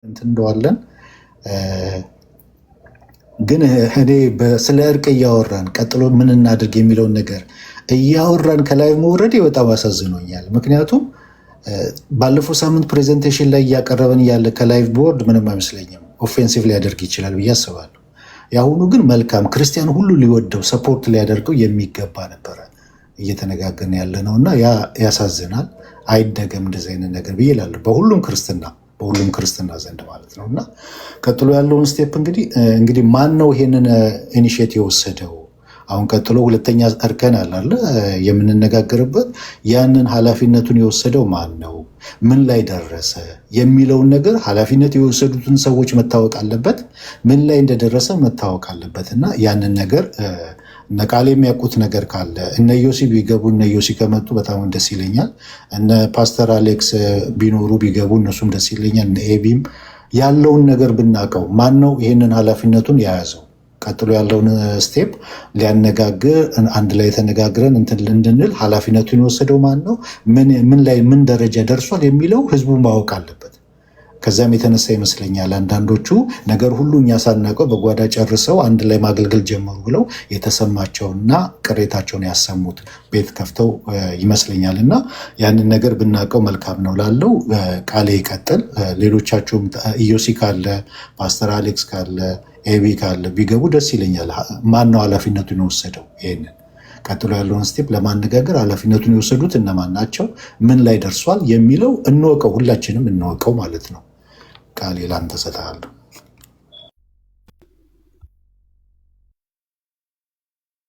እንትን እንደዋለን ግን እኔ ስለ እርቅ እያወራን ቀጥሎ ምን እናድርግ የሚለውን ነገር እያወራን ከላይ መውረድ በጣም አሳዝኖኛል። ምክንያቱም ባለፈው ሳምንት ፕሬዘንቴሽን ላይ እያቀረበን እያለ ከላይቭ ቦርድ ምንም አይመስለኝም ኦፌንሲቭ ሊያደርግ ይችላል ብዬ አስባለሁ። የአሁኑ ግን መልካም ክርስቲያን ሁሉ ሊወደው ሰፖርት ሊያደርገው የሚገባ ነበረ እየተነጋገርን ያለ ነው እና ያ ያሳዝናል። አይደገም እንደዚህ አይነት ነገር ብዬ እላለሁ በሁሉም ክርስትና ዘንድ ማለት ነው። እና ቀጥሎ ያለውን ስቴፕ እንግዲህ ማን ነው ይሄንን ኢኒሼት የወሰደው? አሁን ቀጥሎ ሁለተኛ እርከን አለ የምንነጋገርበት። ያንን ኃላፊነቱን የወሰደው ማን ነው? ምን ላይ ደረሰ የሚለውን ነገር ኃላፊነት የወሰዱትን ሰዎች መታወቅ አለበት። ምን ላይ እንደደረሰ መታወቅ አለበት እና ያንን ነገር እነ ቃል የሚያውቁት ነገር ካለ እነ ዮሲ ቢገቡ እነ ዮሲ ከመጡ በጣም ደስ ይለኛል። እነ ፓስተር አሌክስ ቢኖሩ ቢገቡ እነሱም ደስ ይለኛል። እነ ኤቢም ያለውን ነገር ብናውቀው ማን ነው ይህንን ኃላፊነቱን የያዘው? ቀጥሎ ያለውን ስቴፕ ሊያነጋግር አንድ ላይ ተነጋግረን እንትን እንድንል ኃላፊነቱን የወሰደው ማን ነው? ምን ላይ ምን ደረጃ ደርሷል የሚለው ህዝቡ ማወቅ አለበት። ከዚያም የተነሳ ይመስለኛል አንዳንዶቹ ነገር ሁሉ እኛ ሳናውቀው በጓዳ ጨርሰው አንድ ላይ ማገልገል ጀመሩ ብለው የተሰማቸውና ቅሬታቸውን ያሰሙት ቤት ከፍተው ይመስለኛል። እና ያንን ነገር ብናውቀው መልካም ነው ላለው ቃሌ ይቀጥል። ሌሎቻቸውም ኢዮሲ ካለ ፓስተር አሌክስ ካለ ኤቢ ካለ ቢገቡ ደስ ይለኛል። ማን ነው ኃላፊነቱን የወሰደው? ይሄንን ቀጥሎ ያለውን ስቴፕ ለማነጋገር ኃላፊነቱን የወሰዱት እነማን ናቸው? ምን ላይ ደርሷል የሚለው እንወቀው፣ ሁላችንም እንወቀው ማለት ነው። ቃሌ ላንተ እሰጥሃለሁ።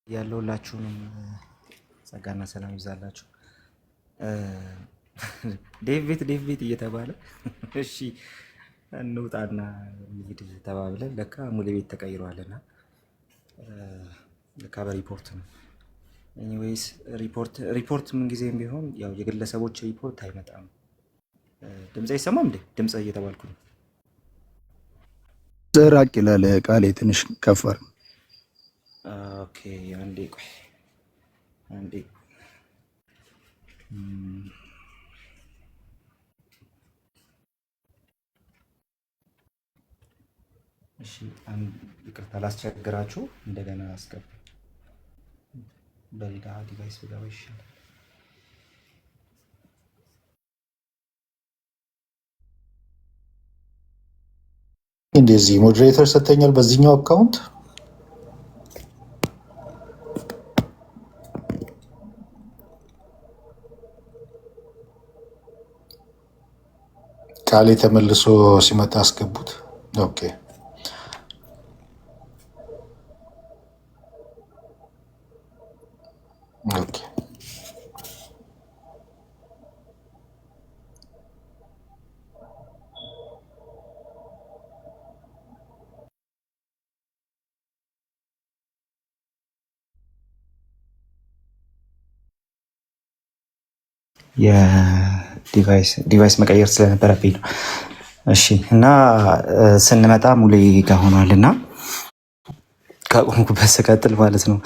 ያለውላችሁንም ጸጋና ሰላም ይብዛላችሁ። ዴቪድ እየተባለ እሺ እንውጣና እንሂድ ተባብለን ለካ ሙሉ ቤት ተቀይሯልና ለካ በሪፖርት ነው። ኤኒዌይስ ሪፖርት ምን ጊዜም ቢሆን ያው የግለሰቦች ሪፖርት አይመጣም። ድምፅ አይሰማም እንዴ? ድምፅ እየተባልኩ ነው። ራቅ ይላል ቃሌ ትንሽ ከፈር። ኦኬ አንዴ ቆይ አንዴ እሺ ይቅርታ ላስቸግራችሁ። እንደገና አስገባ። በሌላ ዲቫይስ ብገባ ይሻላል። እንደዚህ ሞዴሬተር ሰጥተኛል በዚህኛው አካውንት ቃሌ ተመልሶ ሲመጣ አስገቡት። ኦኬ ኦኬ የዲቫይስ መቀየር ስለነበረብኝ ነው። እሺ እና ስንመጣ ሙሌ ጋር ሆኗል እና ከቆምኩበት ስቀጥል ማለት ነው።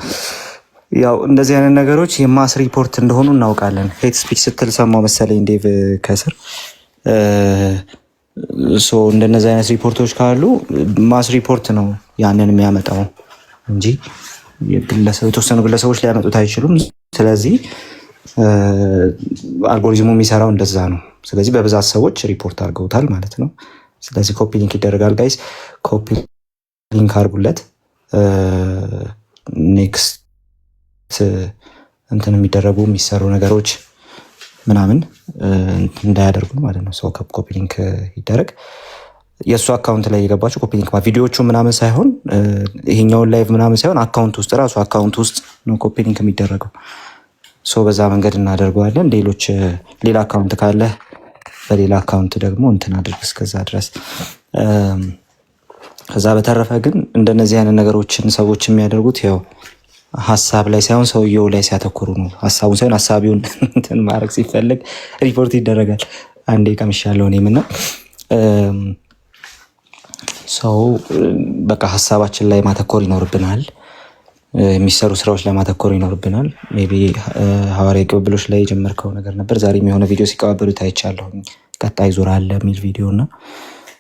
ያው እንደዚህ አይነት ነገሮች የማስ ሪፖርት እንደሆኑ እናውቃለን። ሄት ስፒች ስትል ሰማው መሰለኝ ዴቭ ከስር እንደነዚህ አይነት ሪፖርቶች ካሉ ማስ ሪፖርት ነው ያንን የሚያመጣው እንጂ የተወሰኑ ግለሰቦች ሊያመጡት አይችሉም። ስለዚህ አልጎሪዝሙ የሚሰራው እንደዛ ነው። ስለዚህ በብዛት ሰዎች ሪፖርት አድርገውታል ማለት ነው። ስለዚህ ኮፒ ሊንክ ይደረጋል። ጋይስ ኮፒ ሊንክ አድርጉለት። ኔክስት እንትን የሚደረጉ የሚሰሩ ነገሮች ምናምን እንዳያደርጉ ማለት ነው። ሰው ኮፒ ሊንክ ይደረግ። የእሱ አካውንት ላይ የገባቸው ኮፒ ሊንክ ቪዲዮቹ ምናምን ሳይሆን ይሄኛውን ላይቭ ምናምን ሳይሆን አካውንት ውስጥ ራሱ አካውንት ውስጥ ነው ኮፒ ሊንክ የሚደረገው። በዛ መንገድ እናደርገዋለን። ሌላ አካውንት ካለ በሌላ አካውንት ደግሞ እንትን አድርግ እስከዛ ድረስ። ከዛ በተረፈ ግን እንደነዚህ አይነት ነገሮችን ሰዎች የሚያደርጉት ያው ሀሳብ ላይ ሳይሆን ሰውየው ላይ ሲያተኩሩ ነው። ሀሳቡን ሳይሆን ሀሳቢውን እንትን ማድረግ ሲፈልግ ሪፖርት ይደረጋል። አንዴ ቀምሻለሁ እኔም እና ሰው በቃ ሀሳባችን ላይ ማተኮር ይኖርብናል። የሚሰሩ ስራዎች ላይ ማተኮር ይኖርብናል። ሜይ ቢ ሐዋርያዊ ቅብብሎች ላይ የጀመርከው ነገር ነበር። ዛሬም የሆነ ቪዲዮ ሲቀባበሉ ታይቻለሁ። ቀጣይ ዙር አለ የሚል ቪዲዮ እና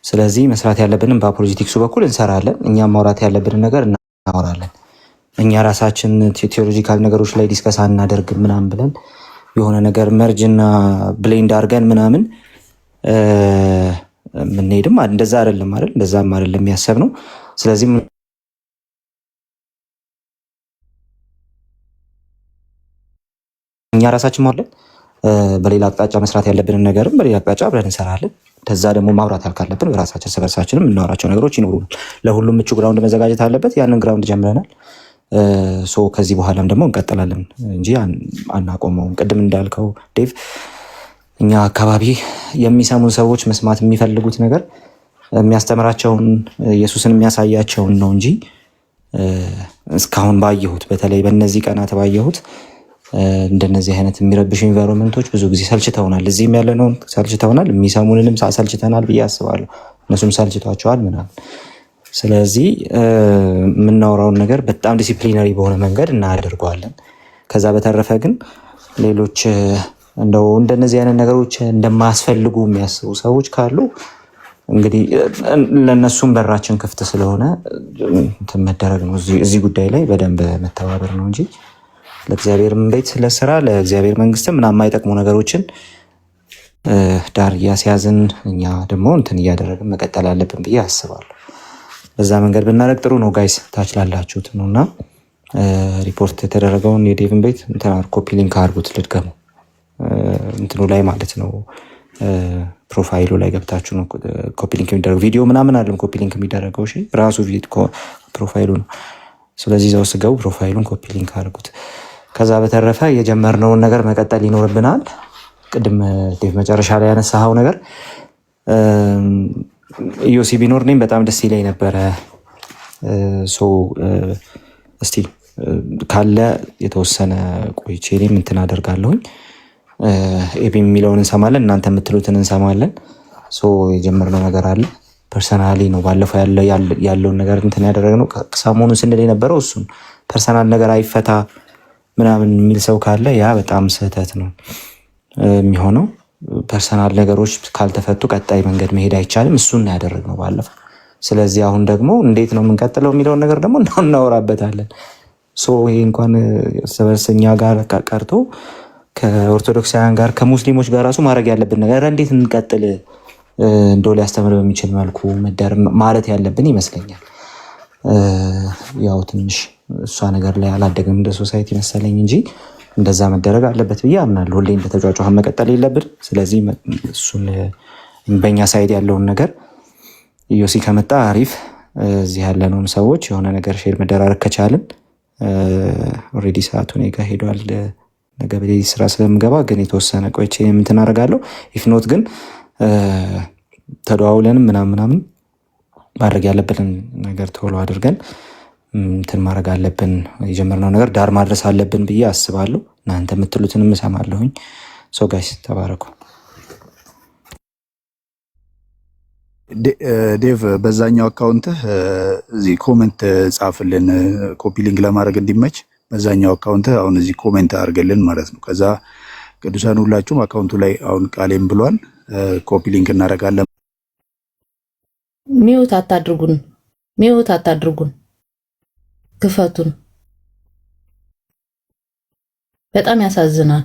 ስለዚህ መስራት ያለብንን በአፖሎጂቲክሱ በኩል እንሰራለን። እኛም ማውራት ያለብንን ነገር እናወራለን። እኛ ራሳችን ቴዎሎጂካል ነገሮች ላይ ዲስከስ አናደርግ ምናምን ብለን የሆነ ነገር መርጅና ብሌንድ አድርገን ምናምን ምንሄድም እንደዛ አይደለም አይደል? እንደዛም አይደለም ያሰብነው። ስለዚህ እኛ ራሳችን ማውለን በሌላ አቅጣጫ መስራት ያለብንን ነገርም በሌላ አቅጣጫ አብረን እንሰራለን። ከዛ ደግሞ ማውራት ካለብን በራሳችን በርሳችንም የምናወራቸው ነገሮች ይኖሩናል። ለሁሉም ምቹ ግራውንድ መዘጋጀት አለበት። ያንን ግራውንድ ጀምረናል። ከዚህ በኋላም ደግሞ እንቀጥላለን እንጂ አናቆመውም። ቅድም እንዳልከው ዴቭ፣ እኛ አካባቢ የሚሰሙን ሰዎች መስማት የሚፈልጉት ነገር የሚያስተምራቸውን ኢየሱስን የሚያሳያቸውን ነው እንጂ እስካሁን ባየሁት በተለይ በእነዚህ ቀናት ባየሁት እንደነዚህ አይነት የሚረብሹ ኢንቫይሮንመንቶች ብዙ ጊዜ ሰልችተውናል። እዚህም ያለነውን ሰልችተውናል፣ የሚሰሙንንም ሰልችተናል ብዬ አስባለሁ። እነሱም ሰልችቷቸዋል ምናምን። ስለዚህ የምናወራውን ነገር በጣም ዲሲፕሊነሪ በሆነ መንገድ እናደርገዋለን። ከዛ በተረፈ ግን ሌሎች እንደው እንደነዚህ አይነት ነገሮች እንደማያስፈልጉ የሚያስቡ ሰዎች ካሉ እንግዲህ ለእነሱም በራችን ክፍት ስለሆነ እንትን መደረግ ነው። እዚህ ጉዳይ ላይ በደንብ መተባበር ነው እንጂ ለእግዚአብሔር ቤት ለስራ ለእግዚአብሔር መንግስትም ምናምን የማይጠቅሙ ነገሮችን ዳር እያስያዝን እኛ ደግሞ እንትን እያደረግን መቀጠል አለብን ብዬ አስባለሁ። በዛ መንገድ ብናደርግ ጥሩ ነው። ጋይስ ታች ላላችሁት ነው እና ሪፖርት የተደረገውን የዴቭን ቤት ኮፒ ሊንክ አድርጉት፣ ልድገሙ እንትኑ ላይ ማለት ነው። ፕሮፋይሉ ላይ ገብታችሁ ነው ኮፒ ሊንክ የሚደረገው። ቪዲዮ ምናምን አለም ኮፒ ሊንክ የሚደረገው ራሱ ፕሮፋይሉ ነው። ስለዚህ እዛው ስገቡ ፕሮፋይሉን ኮፒ ሊንክ አድርጉት። ከዛ በተረፈ የጀመርነውን ነገር መቀጠል ይኖርብናል። ቅድም ዴቭ መጨረሻ ላይ ያነሳኸው ነገር ኢዮሲ ቢኖር እኔም በጣም ደስ ይለኝ ነበረ። እስቲ ካለ የተወሰነ ቆይቼ እኔም እንትን አደርጋለሁኝ። ኤቢ የሚለውን እንሰማለን፣ እናንተ የምትሉትን እንሰማለን። የጀመርነው ነገር አለ። ፐርሰናሊ ነው ባለፈው ያለውን ነገር እንትን ያደረግነው። ሰሞኑን ስንል የነበረው እሱን ፐርሰናል ነገር አይፈታ ምናምን የሚል ሰው ካለ ያ በጣም ስህተት ነው የሚሆነው። ፐርሰናል ነገሮች ካልተፈቱ ቀጣይ መንገድ መሄድ አይቻልም። እሱን ያደረግነው ባለፈው። ስለዚህ አሁን ደግሞ እንዴት ነው የምንቀጥለው የሚለውን ነገር ደግሞ እናወራበታለን። ይሄ እንኳን እርስ በርስ እኛ ጋር ቀርቶ ከኦርቶዶክሳውያን ጋር ከሙስሊሞች ጋር ራሱ ማድረግ ያለብን ነገር እንዴት እንቀጥል እንደው ሊያስተምር በሚችል መልኩ መዳር ማለት ያለብን ይመስለኛል። ያው ትንሽ እሷ ነገር ላይ አላደግም እንደ ሶሳይቲ መሰለኝ እንጂ እንደዛ መደረግ አለበት ብዬ አምናለሁ። ሁሌ እንደተጫጫኸን መቀጠል የለብን። ስለዚህ እሱን በእኛ ሳይድ ያለውን ነገር ኢዮሲ ከመጣ አሪፍ። እዚህ ያለነውም ሰዎች የሆነ ነገር ሼር መደራረግ ከቻልን ኦልሬዲ ሰዓቱ እኔ ጋ ሄዷል። ነገ በሌሊት ስራ ስለምገባ ግን የተወሰነ ቆይቼ እንትን አደርጋለሁ። ኢፍኖት ግን ተደዋውለንም ምናምን ማድረግ ያለብንን ነገር ቶሎ አድርገን እንትን ማድረግ አለብን። የጀመርነው ነገር ዳር ማድረስ አለብን ብዬ አስባለሁ። እናንተ የምትሉትንም እሰማለሁኝ። ጋይስ ተባረኩ። ዴቭ በዛኛው አካውንትህ እዚህ ኮሜንት ጻፍልን፣ ኮፒ ሊንክ ለማድረግ እንዲመች በዛኛው አካውንትህ አሁን እዚህ ኮሜንት አድርገልን ማለት ነው። ከዛ ቅዱሳን ሁላችሁም አካውንቱ ላይ አሁን ቃሌም ብሏል፣ ኮፒ ሊንክ እናደርጋለን። ሚውት አታድርጉን፣ ክፈቱን። በጣም ያሳዝናል።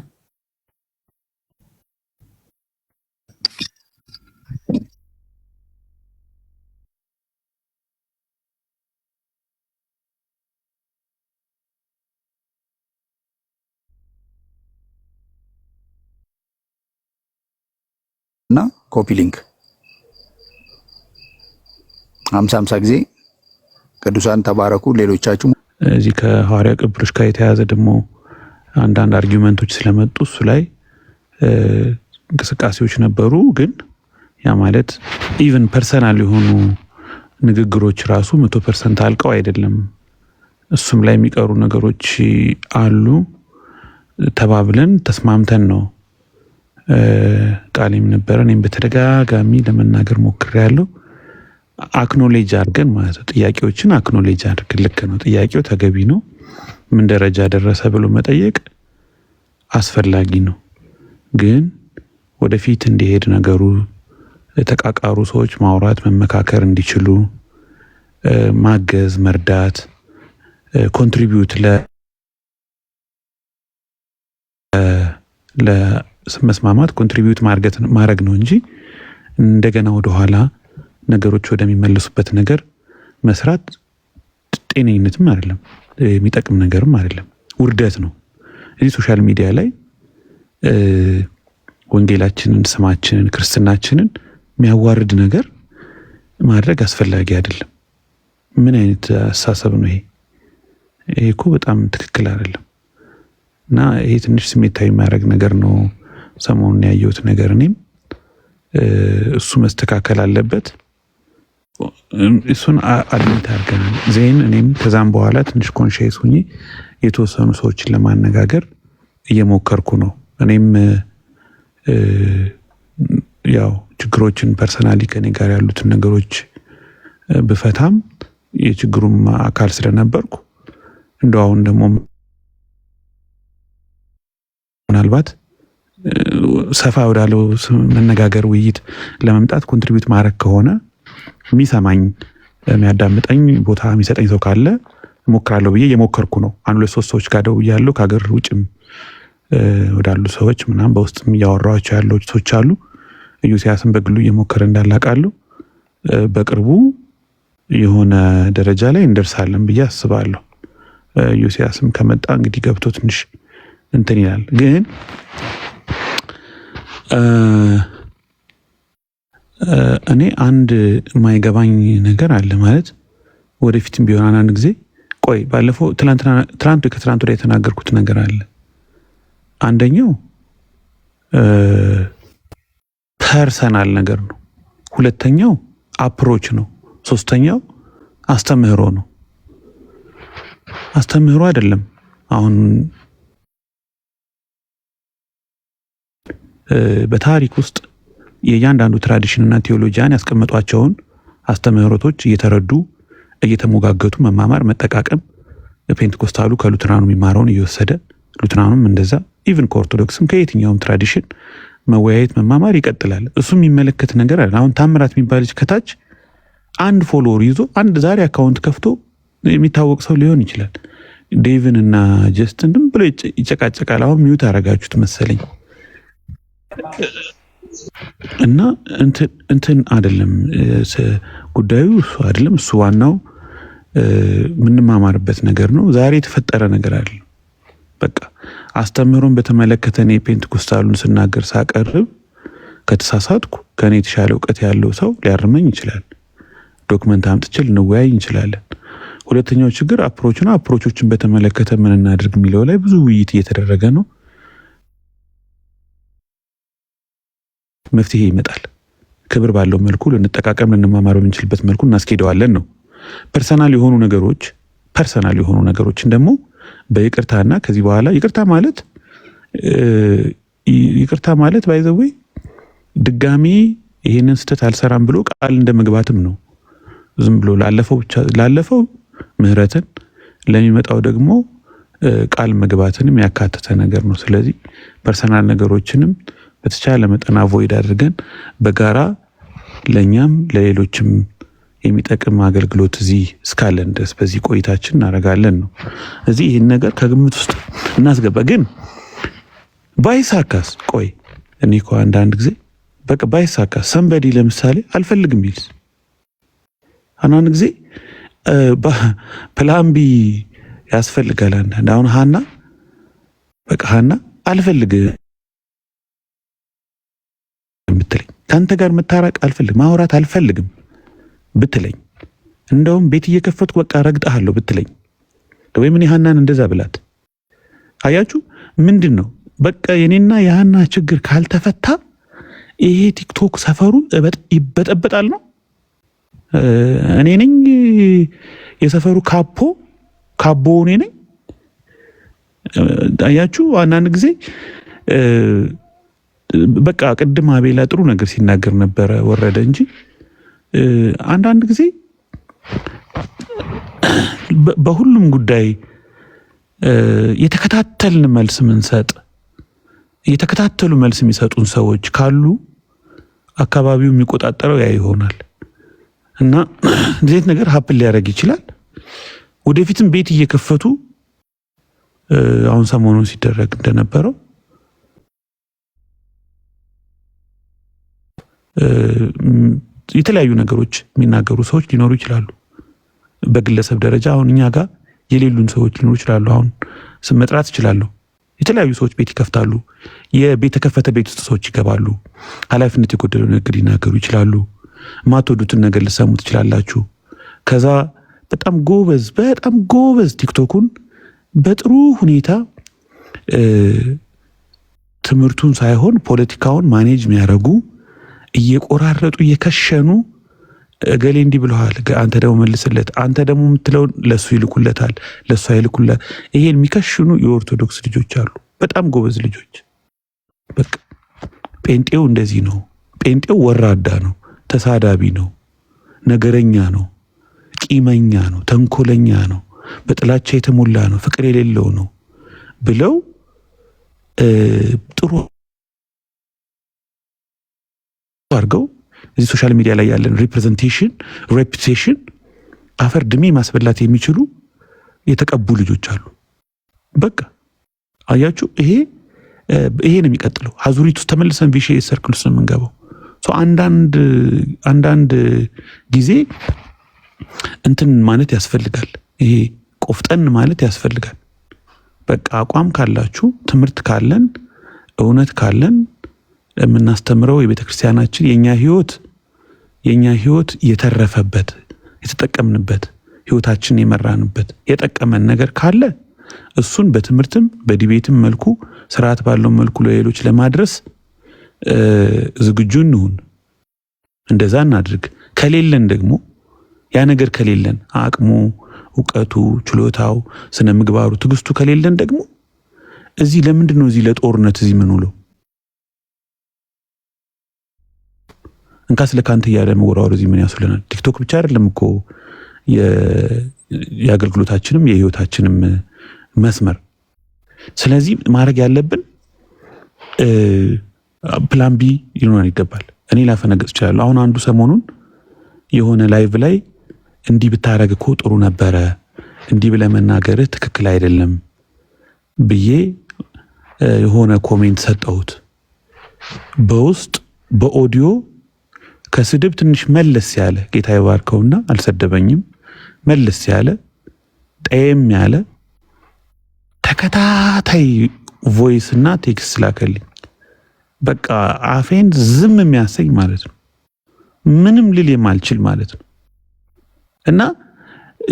እና ኮፒ ሊንክ 50 ጊዜ ቅዱሳን ተባረኩ። ሌሎቻችሁ እዚህ ከሐዋርያ ቅብሮች ጋር የተያዘ ደግሞ አንዳንድ አርጊውመንቶች ስለመጡ እሱ ላይ እንቅስቃሴዎች ነበሩ። ግን ያ ማለት ኢቨን ፐርሰናል የሆኑ ንግግሮች ራሱ 100% አልቀው አይደለም። እሱም ላይ የሚቀሩ ነገሮች አሉ። ተባብለን ተስማምተን ነው ቃሌም ነበረ። እኔም በተደጋጋሚ ለመናገር ሞክሬያለሁ። አክኖሌጅ አድርገን ማለት ነው። ጥያቄዎችን አክኖሌጅ አድርገን ልክ ነው፣ ጥያቄው ተገቢ ነው፣ ምን ደረጃ ደረሰ ብሎ መጠየቅ አስፈላጊ ነው። ግን ወደፊት እንዲሄድ ነገሩ የተቃቃሩ ሰዎች ማውራት መመካከር እንዲችሉ ማገዝ መርዳት ኮንትሪቢዩት ለመስማማት ኮንትሪቢዩት ማድረግ ነው እንጂ እንደገና ወደ ኋላ ነገሮች ወደሚመለሱበት ነገር መስራት ጤነኝነትም አይደለም የሚጠቅም ነገርም አይደለም ውርደት ነው። እዚህ ሶሻል ሚዲያ ላይ ወንጌላችንን ስማችንን ክርስትናችንን የሚያዋርድ ነገር ማድረግ አስፈላጊ አይደለም። ምን አይነት አስተሳሰብ ነው ይሄ? ይሄ እኮ በጣም ትክክል አይደለም እና ይሄ ትንሽ ስሜታዊ የሚያደርግ ነገር ነው ሰሞኑን ያየሁት ነገር። እኔም እሱ መስተካከል አለበት። እሱን አድሚት አድርገናል ዜን እኔም ከዛም በኋላ ትንሽ ኮንሺየስ ሁኜ የተወሰኑ ሰዎችን ለማነጋገር እየሞከርኩ ነው። እኔም ያው ችግሮችን ፐርሰናሊ ከኔ ጋር ያሉትን ነገሮች ብፈታም የችግሩም አካል ስለነበርኩ እንደው አሁን ደግሞ ምናልባት ሰፋ ወዳለው መነጋገር ውይይት ለመምጣት ኮንትሪቢዩት ማድረግ ከሆነ የሚሰማኝ የሚያዳምጠኝ ቦታ የሚሰጠኝ ሰው ካለ ሞክራለሁ ብዬ እየሞከርኩ ነው። አንድ ሁለት ሶስት ሰዎች ጋር ደውያለሁ ከሀገር ውጭም ወዳሉ ሰዎች ምናምን በውስጥም እያወራኋቸው ያለው ሰዎች አሉ። ኢዮስያስን በግሉ እየሞከረ እንዳላቃለሁ በቅርቡ የሆነ ደረጃ ላይ እንደርሳለን ብዬ አስባለሁ። ኢዮስያስም ከመጣ እንግዲህ ገብቶ ትንሽ እንትን ይላል። ግን እኔ አንድ የማይገባኝ ነገር አለ ማለት ወደፊትም ቢሆን አንድ ጊዜ ቆይ ባለፈው ከትላንት ወዲያ የተናገርኩት ነገር አለ። አንደኛው ፐርሰናል ነገር ነው። ሁለተኛው አፕሮች ነው። ሶስተኛው አስተምህሮ ነው። አስተምህሮ አይደለም አሁን በታሪክ ውስጥ የእያንዳንዱ ትራዲሽንና ቴዎሎጂያን ያስቀመጧቸውን አስተምህሮቶች እየተረዱ እየተሞጋገቱ መማማር መጠቃቀም ፔንቴኮስታሉ ከሉትራኑ የሚማረውን እየወሰደ ሉትራኑም እንደዛ ኢቭን ከኦርቶዶክስም ከየትኛውም ትራዲሽን መወያየት መማማር ይቀጥላል። እሱ የሚመለከት ነገር አለ። አሁን ታምራት የሚባል ልጅ ከታች አንድ ፎሎወር ይዞ አንድ ዛሬ አካውንት ከፍቶ የሚታወቅ ሰው ሊሆን ይችላል። ዴቭን እና ጀስትን ድም ብሎ ይጨቃጨቃል። አሁን ሚዩት አረጋችሁት መሰለኝ። እና እንትን አይደለም ጉዳዩ እሱ አይደለም። እሱ ዋናው የምንማማርበት ነገር ነው። ዛሬ የተፈጠረ ነገር አለ። በቃ አስተምህሮን በተመለከተ እኔ ፔንቴኮስታሉን ስናገር ሳቀርብ ከተሳሳትኩ ከኔ የተሻለ እውቀት ያለው ሰው ሊያርመኝ ይችላል። ዶክመንት አምጥቼ ልንወያይ እንችላለን። ሁለተኛው ችግር አፕሮች ነው። አፕሮቾችን በተመለከተ ምን እናድርግ የሚለው ላይ ብዙ ውይይት እየተደረገ ነው። መፍትሄ ይመጣል። ክብር ባለው መልኩ ልንጠቃቀም ልንማማር በምንችልበት መልኩ እናስኬደዋለን ነው። ፐርሰናል የሆኑ ነገሮችን ደግሞ በይቅርታና ከዚህ በኋላ ይቅርታ ማለት ባይዘዌ ድጋሚ ይሄንን ስህተት አልሰራም ብሎ ቃል እንደመግባትም ነው። ዝም ብሎ ላለፈው ምህረትን ለሚመጣው ደግሞ ቃል መግባትንም ያካተተ ነገር ነው። ስለዚህ ፐርሰናል ነገሮችንም በተቻለ መጠን አቮይድ አድርገን በጋራ ለኛም ለሌሎችም የሚጠቅም አገልግሎት እዚህ እስካለን ድረስ በዚህ ቆይታችን እናደርጋለን ነው። እዚህ ይህን ነገር ከግምት ውስጥ እናስገባ። ግን ባይሳካስ ቆይ እኔ እኮ አንዳንድ ጊዜ በቃ ባይሳካስ ሰንበዲ ለምሳሌ አልፈልግም ቢልስ አንዳንድ ጊዜ ፕላን ቢ ያስፈልጋል። አንዳንድ አሁን ሀና አልፈልግም ብትለኝ ከአንተ ጋር መታረቅ አልፈልግም ማውራት አልፈልግም ብትለኝ እንደውም ቤት እየከፈትኩ በቃ ረግጣለሁ ብትለኝ ወይም እኔ ሀናን እንደዛ ብላት አያችሁ ምንድን ነው በቃ የኔና የሀና ችግር ካልተፈታ ይሄ ቲክቶክ ሰፈሩ ይበጠበጣል ነው። እኔ ነኝ የሰፈሩ ካቦ እኔ ነኝ። አያችሁ አንዳንድ ጊዜ በቃ ቅድም አቤላ ጥሩ ነገር ሲናገር ነበረ ወረደ እንጂ አንዳንድ ጊዜ በሁሉም ጉዳይ የተከታተልን መልስ ምንሰጥ የተከታተሉ መልስ የሚሰጡን ሰዎች ካሉ አካባቢው የሚቆጣጠረው ያ ይሆናል እና እንደዚህ ነገር ሀፕን ሊያደርግ ይችላል። ወደፊትም ቤት እየከፈቱ አሁን ሰሞኑን ሲደረግ እንደነበረው የተለያዩ ነገሮች የሚናገሩ ሰዎች ሊኖሩ ይችላሉ። በግለሰብ ደረጃ አሁን እኛ ጋር የሌሉን ሰዎች ሊኖሩ ይችላሉ። አሁን ስም መጥራት ይችላሉ። የተለያዩ ሰዎች ቤት ይከፍታሉ። የቤት ተከፈተ ቤት ውስጥ ሰዎች ይገባሉ። ኃላፊነት የጎደለው ነገር ሊናገሩ ይችላሉ። ማትወዱትን ነገር ልሰሙ ትችላላችሁ። ከዛ በጣም ጎበዝ ቲክቶኩን በጥሩ ሁኔታ ትምህርቱን ሳይሆን ፖለቲካውን ማኔጅ የሚያደርጉ እየቆራረጡ እየከሸኑ እገሌ እንዲህ ብለዋል፣ አንተ ደግሞ መልስለት፣ አንተ ደግሞ የምትለውን ለሱ ይልኩለታል፣ ለሱ አይልኩለት። ይሄን የሚከሽኑ የኦርቶዶክስ ልጆች አሉ፣ በጣም ጎበዝ ልጆች። በቃ ጴንጤው እንደዚህ ነው። ጴንጤው ወራዳ ነው፣ ተሳዳቢ ነው፣ ነገረኛ ነው፣ ቂመኛ ነው፣ ተንኮለኛ ነው፣ በጥላቻ የተሞላ ነው፣ ፍቅር የሌለው ነው ብለው ጥሩ አድርገው እዚህ ሶሻል ሚዲያ ላይ ያለን ሪፕሬዘንቴሽን ሬፑቴሽን አፈር ድሜ ማስበላት የሚችሉ የተቀቡ ልጆች አሉ። በቃ አያችሁ፣ ይሄ ነው የሚቀጥለው። አዙሪት ውስጥ ተመልሰን ቪሺየስ ሰርክል ውስጥ ነው የምንገባው። አንዳንድ ጊዜ እንትን ማለት ያስፈልጋል። ይሄ ቆፍጠን ማለት ያስፈልጋል። በቃ አቋም ካላችሁ፣ ትምህርት ካለን፣ እውነት ካለን የምናስተምረው የቤተ ክርስቲያናችን የኛ ህይወት የተረፈበት የተጠቀምንበት ህይወታችን የመራንበት የጠቀመን ነገር ካለ እሱን በትምህርትም በዲቤትም መልኩ ስርዓት ባለው መልኩ ለሌሎች ለማድረስ ዝግጁ እንሁን። እንደዛ እናድርግ። ከሌለን ደግሞ ያ ነገር ከሌለን አቅሙ፣ እውቀቱ፣ ችሎታው፣ ስነ ምግባሩ፣ ትግስቱ ከሌለን ደግሞ እዚህ ለምንድን ነው እዚህ ለጦርነት እዚህ ምን ውለው እንካስ ለካንተ ያለ መወራወር እዚህ ምን ያስፈልናል? ቲክቶክ ብቻ አይደለም እኮ የአገልግሎታችንም የህይወታችንም መስመር። ስለዚህ ማድረግ ያለብን ፕላን ቢ ሊኖረን ይገባል። እኔ ላፈነገጥ እችላለሁ። አሁን አንዱ ሰሞኑን የሆነ ላይቭ ላይ እንዲህ ብታረግ እኮ ጥሩ ነበረ፣ እንዲህ ብለህ መናገርህ ትክክል አይደለም ብዬ የሆነ ኮሜንት ሰጠሁት። በውስጥ በኦዲዮ ከስድብ ትንሽ መለስ ያለ ጌታ ይባርከውና አልሰደበኝም። መለስ ያለ ጤም ያለ ተከታታይ ቮይስ እና ቴክስት ላከልኝ። በቃ አፌን ዝም የሚያሰኝ ማለት ነው። ምንም ልል የማልችል ማለት ነው። እና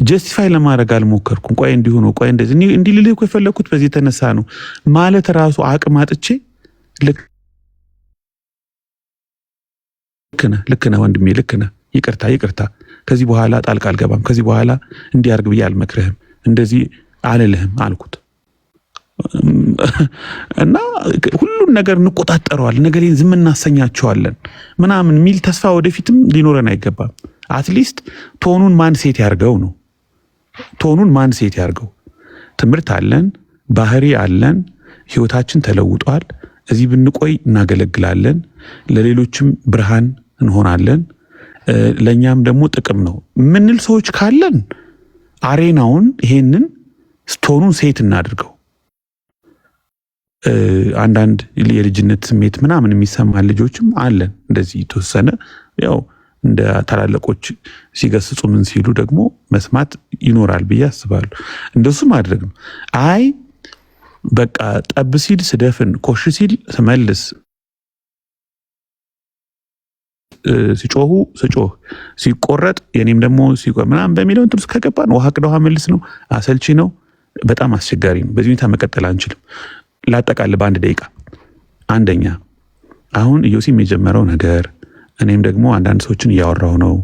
ጀስቲፋይ ለማድረግ አልሞከርኩም። ቆይ እንዲሆነ ቆይ እንደዚህ እንዲህ ልልህ እኮ የፈለኩት በዚህ የተነሳ ነው ማለት ራሱ አቅም አጥቼ ልክ ነህ ወንድሜ፣ ልክ ነህ፣ ይቅርታ፣ ከዚህ በኋላ ጣልቃ አልገባም፣ ከዚህ በኋላ እንዲያርግ ብዬ አልመክርህም፣ እንደዚህ አልልህም አልኩት። እና ሁሉን ነገር እንቆጣጠረዋል፣ ነገሬን ዝም እናሰኛቸዋለን ምናምን የሚል ተስፋ ወደፊትም ሊኖረን አይገባም። አትሊስት ቶኑን ማን ሴት ያርገው ነው። ቶኑን ማን ሴት ያርገው። ትምህርት አለን፣ ባህሪ አለን፣ ህይወታችን ተለውጧል። እዚህ ብንቆይ እናገለግላለን፣ ለሌሎችም ብርሃን እንሆናለን፣ ለኛም ደግሞ ጥቅም ነው ምንል ሰዎች ካለን አሬናውን ይሄንን ቶኑን ሴት እናድርገው። አንዳንድ የልጅነት ስሜት ምናምን የሚሰማን ልጆችም አለን። እንደዚህ የተወሰነ ያው እንደ ታላላቆች ሲገስጹ ምን ሲሉ ደግሞ መስማት ይኖራል ብዬ አስባለሁ። እንደሱ ማድረግ ነው። አይ በቃ ጠብ ሲል ስደፍን፣ ኮሽ ሲል ስመልስ፣ ሲጮሁ ስጮህ፣ ሲቆረጥ የኔም ደግሞ ሲቆም ምናምን በሚለው እንትን ውስጥ ከገባን ውሃ ቅዳ ውሃ መልስ ነው። አሰልቺ ነው። በጣም አስቸጋሪ ነው። በዚህ ሁኔታ መቀጠል አንችልም። ላጠቃልል በአንድ ደቂቃ። አንደኛ አሁን ኢዮሲም የጀመረው ነገር እኔም ደግሞ አንዳንድ ሰዎችን እያወራሁ ነው።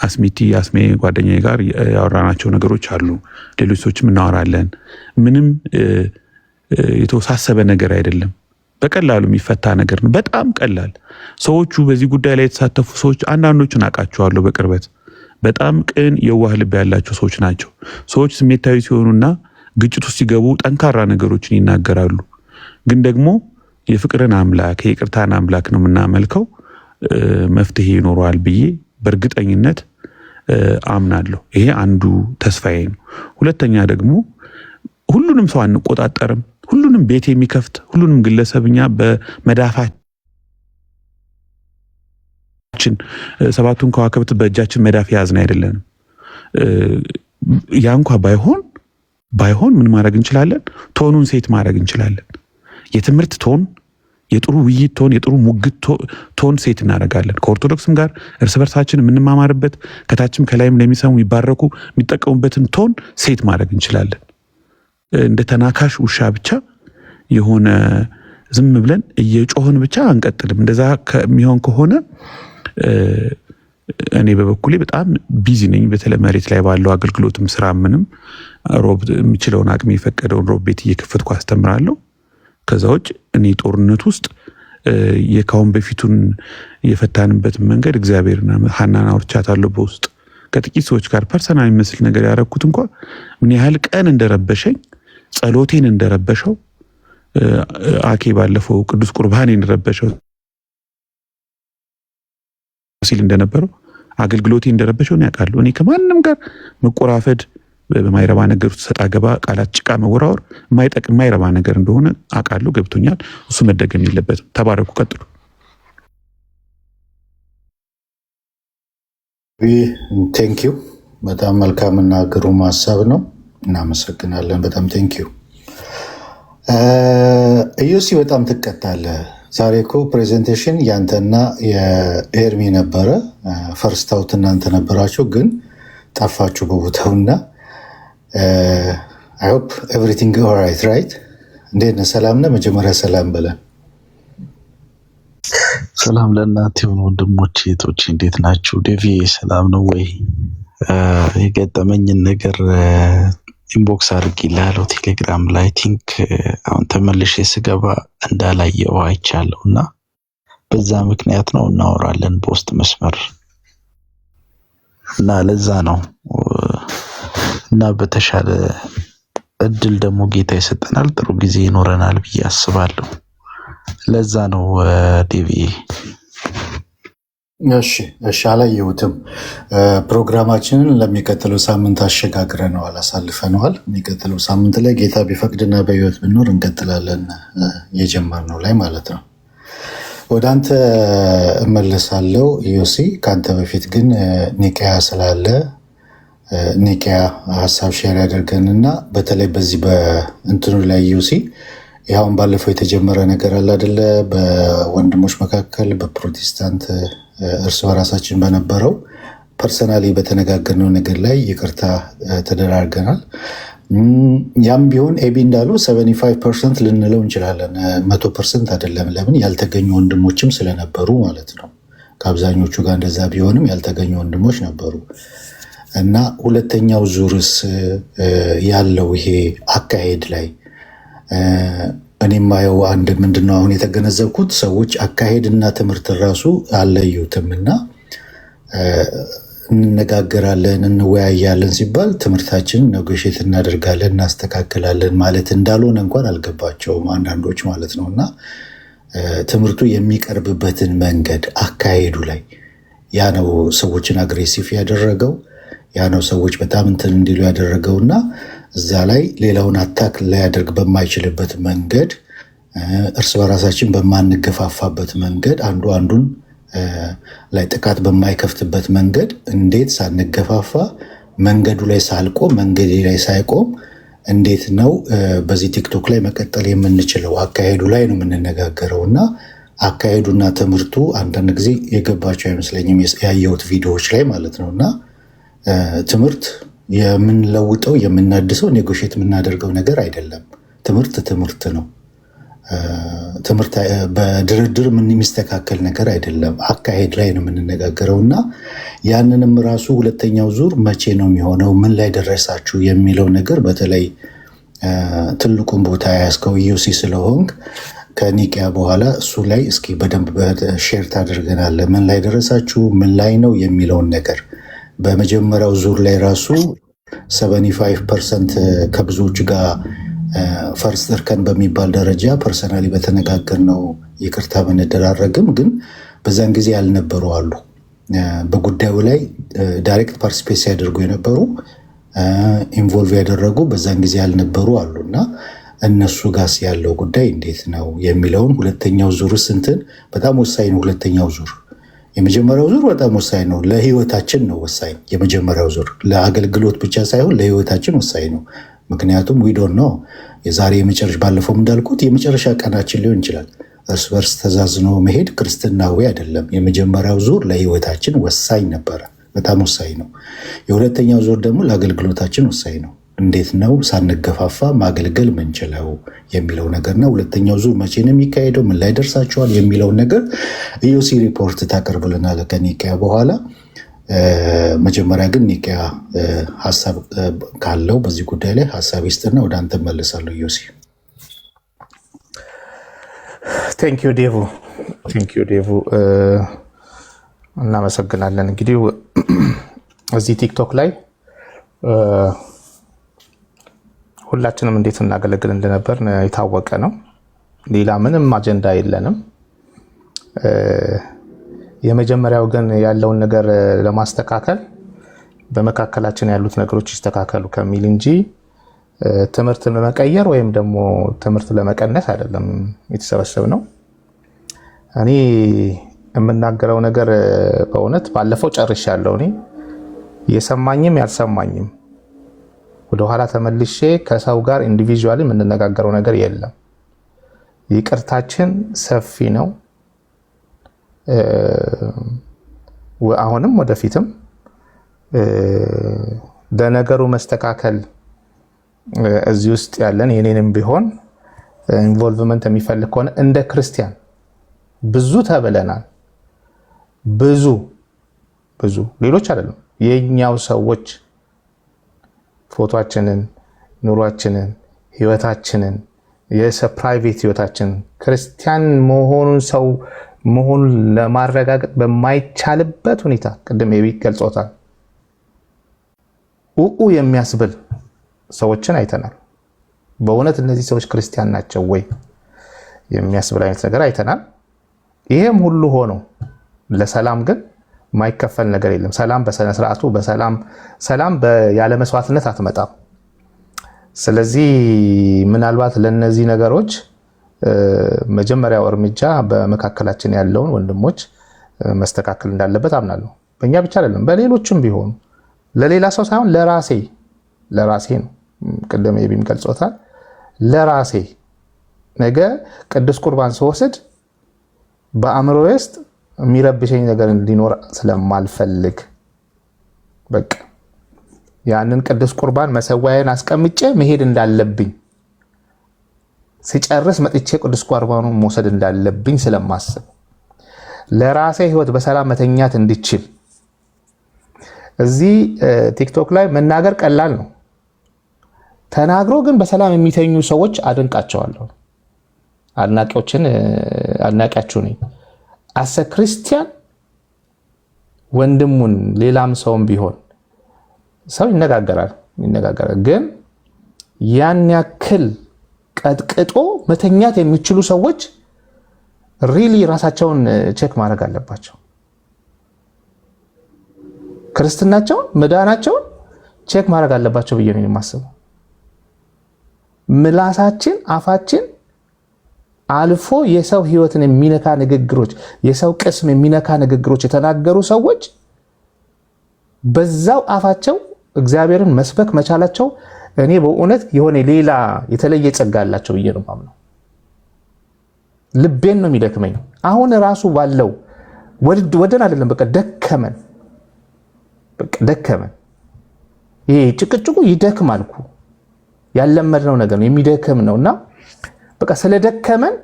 አስሜ ጓደኛዬ ጋር ያወራናቸው ነገሮች አሉ። ሌሎች ሰዎችም እናወራለን። ምንም የተወሳሰበ ነገር አይደለም። በቀላሉ የሚፈታ ነገር ነው። በጣም ቀላል። ሰዎቹ በዚህ ጉዳይ ላይ የተሳተፉ ሰዎች አንዳንዶቹን አውቃቸዋለሁ በቅርበት። በጣም ቅን የዋህ ልብ ያላቸው ሰዎች ናቸው። ሰዎች ስሜታዊ ሲሆኑና ግጭት ውስጥ ሲገቡ ጠንካራ ነገሮችን ይናገራሉ። ግን ደግሞ የፍቅርን አምላክ የይቅርታን አምላክ ነው የምናመልከው። መፍትሄ ይኖረዋል ብዬ በእርግጠኝነት አምናለሁ። ይሄ አንዱ ተስፋዬ ነው። ሁለተኛ ደግሞ ሁሉንም ሰው አንቆጣጠርም። ሁሉንም ቤት የሚከፍት ሁሉንም ግለሰብኛ በመዳፋችን ሰባቱን ከዋክብት በእጃችን መዳፍ ያዝን አይደለንም። ያ እንኳ ባይሆን ምን ማድረግ እንችላለን? ቶኑን ሴት ማድረግ እንችላለን። የትምህርት ቶን፣ የጥሩ ውይይት ቶን፣ የጥሩ ሙግት ቶን ሴት እናደርጋለን። ከኦርቶዶክስም ጋር እርስ በርሳችን የምንማማርበት ከታችም ከላይም ለሚሰሙ የሚባረኩ የሚጠቀሙበትን ቶን ሴት ማድረግ እንችላለን። እንደ ተናካሽ ውሻ ብቻ የሆነ ዝም ብለን እየጮህን ብቻ አንቀጥልም። እንደዛ ከሚሆን ከሆነ እኔ በበኩሌ በጣም ቢዚ ነኝ። በተለይ መሬት ላይ ባለው አገልግሎትም ስራ ምንም ሮብ የሚችለውን አቅም የፈቀደውን ሮብ ቤት እየከፈትኩ አስተምራለሁ። ከዛ ውጭ እኔ ጦርነት ውስጥ የካውን በፊቱን የፈታንበት መንገድ እግዚአብሔርና ሐናን አውርቻታለሁ። በውስጥ ከጥቂት ሰዎች ጋር ፐርሰናል የሚመስል ነገር ያረኩት እንኳን ምን ያህል ቀን እንደረበሸኝ ጸሎቴን እንደረበሸው አኬ ባለፈው ቅዱስ ቁርባኔን እንደረበሸው ሲል እንደነበረው አገልግሎቴ እንደረበሸው ነው ያውቃሉ። እኔ ከማንም ጋር መቆራፈድ በማይረባ ነገር ሰጣ ገባ ቃላት ጭቃ መወራወር የማይረባ ነገር እንደሆነ አውቃለሁ፣ ገብቶኛል። እሱ መደገም የለበትም። ተባረኩ፣ ቀጥሉ። ቴንኪዩ። በጣም መልካምና ግሩም ሀሳብ ነው። እናመሰግናለን። በጣም ቴንኪዩ። ኢዮሲ በጣም ትቀጣለህ። ዛሬ እኮ ፕሬዘንቴሽን ያንተና የኤርሚ ነበረ። ፈርስት አውት እናንተ ነበራችሁ፣ ግን ጠፋችሁ በቦታውና አይ ሆፕ ኤቭሪቲንግ ኦልራይት ራይት። እንዴት ነህ? ሰላም ነህ? መጀመሪያ ሰላም በለን። ሰላም ለእናንተ የሆኑ ወንድሞቼ እህቶቼ፣ እንዴት ናችሁ? ዴቪ ሰላም ነው ወይ? የገጠመኝን ነገር ኢንቦክስ አድርጌልሃለሁ ቴሌግራም ላይ ቲንክ አሁን ተመልሼ ስገባ እንዳላየው አይቻለሁ እና በዛ ምክንያት ነው እናወራለን በውስጥ መስመር እና ለዛ ነው እና በተሻለ እድል ደግሞ ጌታ ይሰጠናል፣ ጥሩ ጊዜ ይኖረናል ብዬ አስባለሁ። ለዛ ነው ዴቪ። እሺ አላየሁትም። ፕሮግራማችንን ለሚቀጥለው ሳምንት አሸጋግረነዋል፣ አሳልፈነዋል። የሚቀጥለው ሳምንት ላይ ጌታ ቢፈቅድና በህይወት ብንኖር እንቀጥላለን፣ የጀመርነው ላይ ማለት ነው። ወደ አንተ እመለሳለሁ ዮሲ። ከአንተ በፊት ግን ኒቂያ ስላለ ኒቂያ ሀሳብ ሼር ያደርገንና በተለይ በዚህ በእንትኑ ላይ ዮሲ ይኸውን ባለፈው የተጀመረ ነገር አለ አይደለ? በወንድሞች መካከል በፕሮቴስታንት እርስ በራሳችን በነበረው ፐርሰናሊ በተነጋገርነው ነገር ላይ ይቅርታ ተደራርገናል። ያም ቢሆን ኤቢ እንዳለው 75% ልንለው እንችላለን፣ 100% አይደለም። ለምን ያልተገኙ ወንድሞችም ስለነበሩ ማለት ነው። ከአብዛኞቹ ጋር እንደዛ ቢሆንም ያልተገኙ ወንድሞች ነበሩ እና ሁለተኛው ዙርስ ያለው ይሄ አካሄድ ላይ እኔ ማየው አንድ ምንድነው አሁን የተገነዘብኩት ሰዎች አካሄድና ትምህርት ራሱ አለዩትም እና እንነጋገራለን እንወያያለን ሲባል ትምህርታችንን ኔጎሼት እናደርጋለን እናስተካክላለን ማለት እንዳልሆነ እንኳን አልገባቸውም አንዳንዶች ማለት ነው። እና ትምህርቱ የሚቀርብበትን መንገድ አካሄዱ ላይ ያ ነው ሰዎችን አግሬሲቭ ያደረገው፣ ያ ነው ሰዎች በጣም እንትን እንዲሉ ያደረገውና እዛ ላይ ሌላውን አታክ ላያደርግ በማይችልበት መንገድ እርስ በራሳችን በማንገፋፋበት መንገድ አንዱ አንዱን ላይ ጥቃት በማይከፍትበት መንገድ እንዴት ሳንገፋፋ መንገዱ ላይ ሳልቆም መንገዴ ላይ ሳይቆም እንዴት ነው በዚህ ቲክቶክ ላይ መቀጠል የምንችለው? አካሄዱ ላይ ነው የምንነጋገረው እና አካሄዱና ትምህርቱ አንዳንድ ጊዜ የገባቸው አይመስለኝም ያየሁት ቪዲዮዎች ላይ ማለት ነው። እና ትምህርት የምንለውጠው የምናድሰው ኔጎሼት የምናደርገው ነገር አይደለም። ትምህርት ነው። ትምህርት በድርድር የሚስተካከል ነገር አይደለም። አካሄድ ላይ ነው የምንነጋገረው እና ያንንም ራሱ ሁለተኛው ዙር መቼ ነው የሚሆነው፣ ምን ላይ ደረሳችሁ የሚለው ነገር በተለይ ትልቁን ቦታ ያስከው ዩሲ ስለሆንክ ከኒቂያ በኋላ እሱ ላይ እስኪ በደንብ ሼር ታደርገናለህ። ምን ላይ ደረሳችሁ፣ ምን ላይ ነው የሚለውን ነገር በመጀመሪያው ዙር ላይ ራሱ 75% ከብዙዎች ጋር ፈርስት እርከን በሚባል ደረጃ ፐርሰናሊ በተነጋገርነው ይቅርታ ብንደራረግም ግን በዛን ጊዜ ያልነበሩ አሉ። በጉዳዩ ላይ ዳይሬክት ፓርቲሲፔት ሲያደርጉ የነበሩ ኢንቮልቭ ያደረጉ በዛን ጊዜ ያልነበሩ አሉ እና እነሱ ጋር ያለው ጉዳይ እንዴት ነው የሚለውን ሁለተኛው ዙር ስንትን በጣም ወሳኝ ነው። ሁለተኛው ዙር የመጀመሪያው ዙር በጣም ወሳኝ ነው። ለህይወታችን ነው ወሳኝ። የመጀመሪያው ዙር ለአገልግሎት ብቻ ሳይሆን ለህይወታችን ወሳኝ ነው። ምክንያቱም ዊዶን ነው የዛሬ የመጨረሻ ባለፈው እንዳልኩት የመጨረሻ ቀናችን ሊሆን ይችላል። እርስ በርስ ተዛዝኖ መሄድ ክርስትናዊ አይደለም። የመጀመሪያው ዙር ለህይወታችን ወሳኝ ነበረ፣ በጣም ወሳኝ ነው። የሁለተኛው ዙር ደግሞ ለአገልግሎታችን ወሳኝ ነው። እንዴት ነው ሳንገፋፋ ማገልገል ምንችለው የሚለው ነገርና ሁለተኛው ዙር መቼ ነው የሚካሄደው፣ ምን ላይ ደርሳቸዋል የሚለውን ነገር ኢዮሲ ሪፖርት ታቀርብልናል ከኒቅያ በኋላ። መጀመሪያ ግን ኒቅያ ሀሳብ ካለው በዚህ ጉዳይ ላይ ሀሳብ ይስጥና ወደ አንተ መለሳለሁ። ኢዮሲ ቴንኪዩ ዴቭ እናመሰግናለን። እንግዲህ እዚህ ቲክቶክ ላይ ሁላችንም እንዴት እናገለግል እንደነበር የታወቀ ነው። ሌላ ምንም አጀንዳ የለንም። የመጀመሪያው ግን ያለውን ነገር ለማስተካከል በመካከላችን ያሉት ነገሮች ይስተካከሉ ከሚል እንጂ ትምህርትን ለመቀየር ወይም ደግሞ ትምህርት ለመቀነስ አይደለም የተሰበሰብነው። እኔ የምናገረው ነገር በእውነት ባለፈው ጨርሻለሁ። እኔ የሰማኝም ያልሰማኝም ወደኋላ ተመልሼ ከሰው ጋር ኢንዲቪዥዋሊ የምንነጋገረው ነገር የለም። ይቅርታችን ሰፊ ነው። አሁንም ወደፊትም ለነገሩ መስተካከል እዚህ ውስጥ ያለን የኔንም ቢሆን ኢንቮልቭመንት የሚፈልግ ከሆነ እንደ ክርስቲያን ብዙ ተብለናል። ብዙ ሌሎች አይደለም የኛው ሰዎች ፎቶአችንን፣ ኑሯችንን፣ ህይወታችንን ፕራይቬት ህይወታችን ክርስቲያን መሆኑን ሰው መሆኑን ለማረጋገጥ በማይቻልበት ሁኔታ ቅድም የቤት ገልጾታል የሚያስብል ሰዎችን አይተናል። በእውነት እነዚህ ሰዎች ክርስቲያን ናቸው ወይ የሚያስብል አይነት ነገር አይተናል። ይሄም ሁሉ ሆኖ ለሰላም ግን ማይከፈል ነገር የለም። ሰላም በሰነ ስርዓቱ ሰላም ያለ መስዋዕትነት አትመጣም። ስለዚህ ምናልባት ለነዚህ ነገሮች መጀመሪያው እርምጃ በመካከላችን ያለውን ወንድሞች መስተካከል እንዳለበት አምናለሁ። በእኛ ብቻ አይደለም፣ በሌሎችም ቢሆኑ ለሌላ ሰው ሳይሆን ለራሴ ነው። ቅድም የቢም ገልጾታል። ለራሴ ነገ ቅዱስ ቁርባን ስወስድ በአእምሮ ውስጥ የሚረብሸኝ ነገር እንዲኖር ስለማልፈልግ በቃ ያንን ቅዱስ ቁርባን መሰዋያን አስቀምጬ መሄድ እንዳለብኝ ሲጨርስ መጥቼ ቅዱስ ቁርባኑን መውሰድ እንዳለብኝ ስለማስብ ለራሴ ህይወት በሰላም መተኛት እንድችል እዚህ ቲክቶክ ላይ መናገር ቀላል ነው። ተናግሮ ግን በሰላም የሚተኙ ሰዎች አደንቃቸዋለሁ። አድናቂያችሁ ነኝ። አሰ ክርስቲያን ወንድሙን ሌላም ሰውም ቢሆን ሰው ይነጋገራል፣ ግን ያን ያክል ቀጥቅጦ መተኛት የሚችሉ ሰዎች ሪሊ ራሳቸውን ቼክ ማድረግ አለባቸው። ክርስትናቸውን መዳናቸውን ቼክ ማድረግ አለባቸው ብዬ ነው የማስበው። ምላሳችን አፋችን አልፎ የሰው ህይወትን የሚነካ ንግግሮች፣ የሰው ቅስም የሚነካ ንግግሮች የተናገሩ ሰዎች በዛው አፋቸው እግዚአብሔርን መስበክ መቻላቸው እኔ በእውነት የሆነ ሌላ የተለየ ጸጋ አላቸው ብዬ ነው ማምነው። ልቤን ነው የሚደክመኝ። አሁን ራሱ ባለው ወደን አይደለም፣ በቃ ደከመን። ይሄ ጭቅጭቁ ይደክማል እኮ ያለመድነው ነገር ነው፣ የሚደክም ነውና በቃ ስለደከመን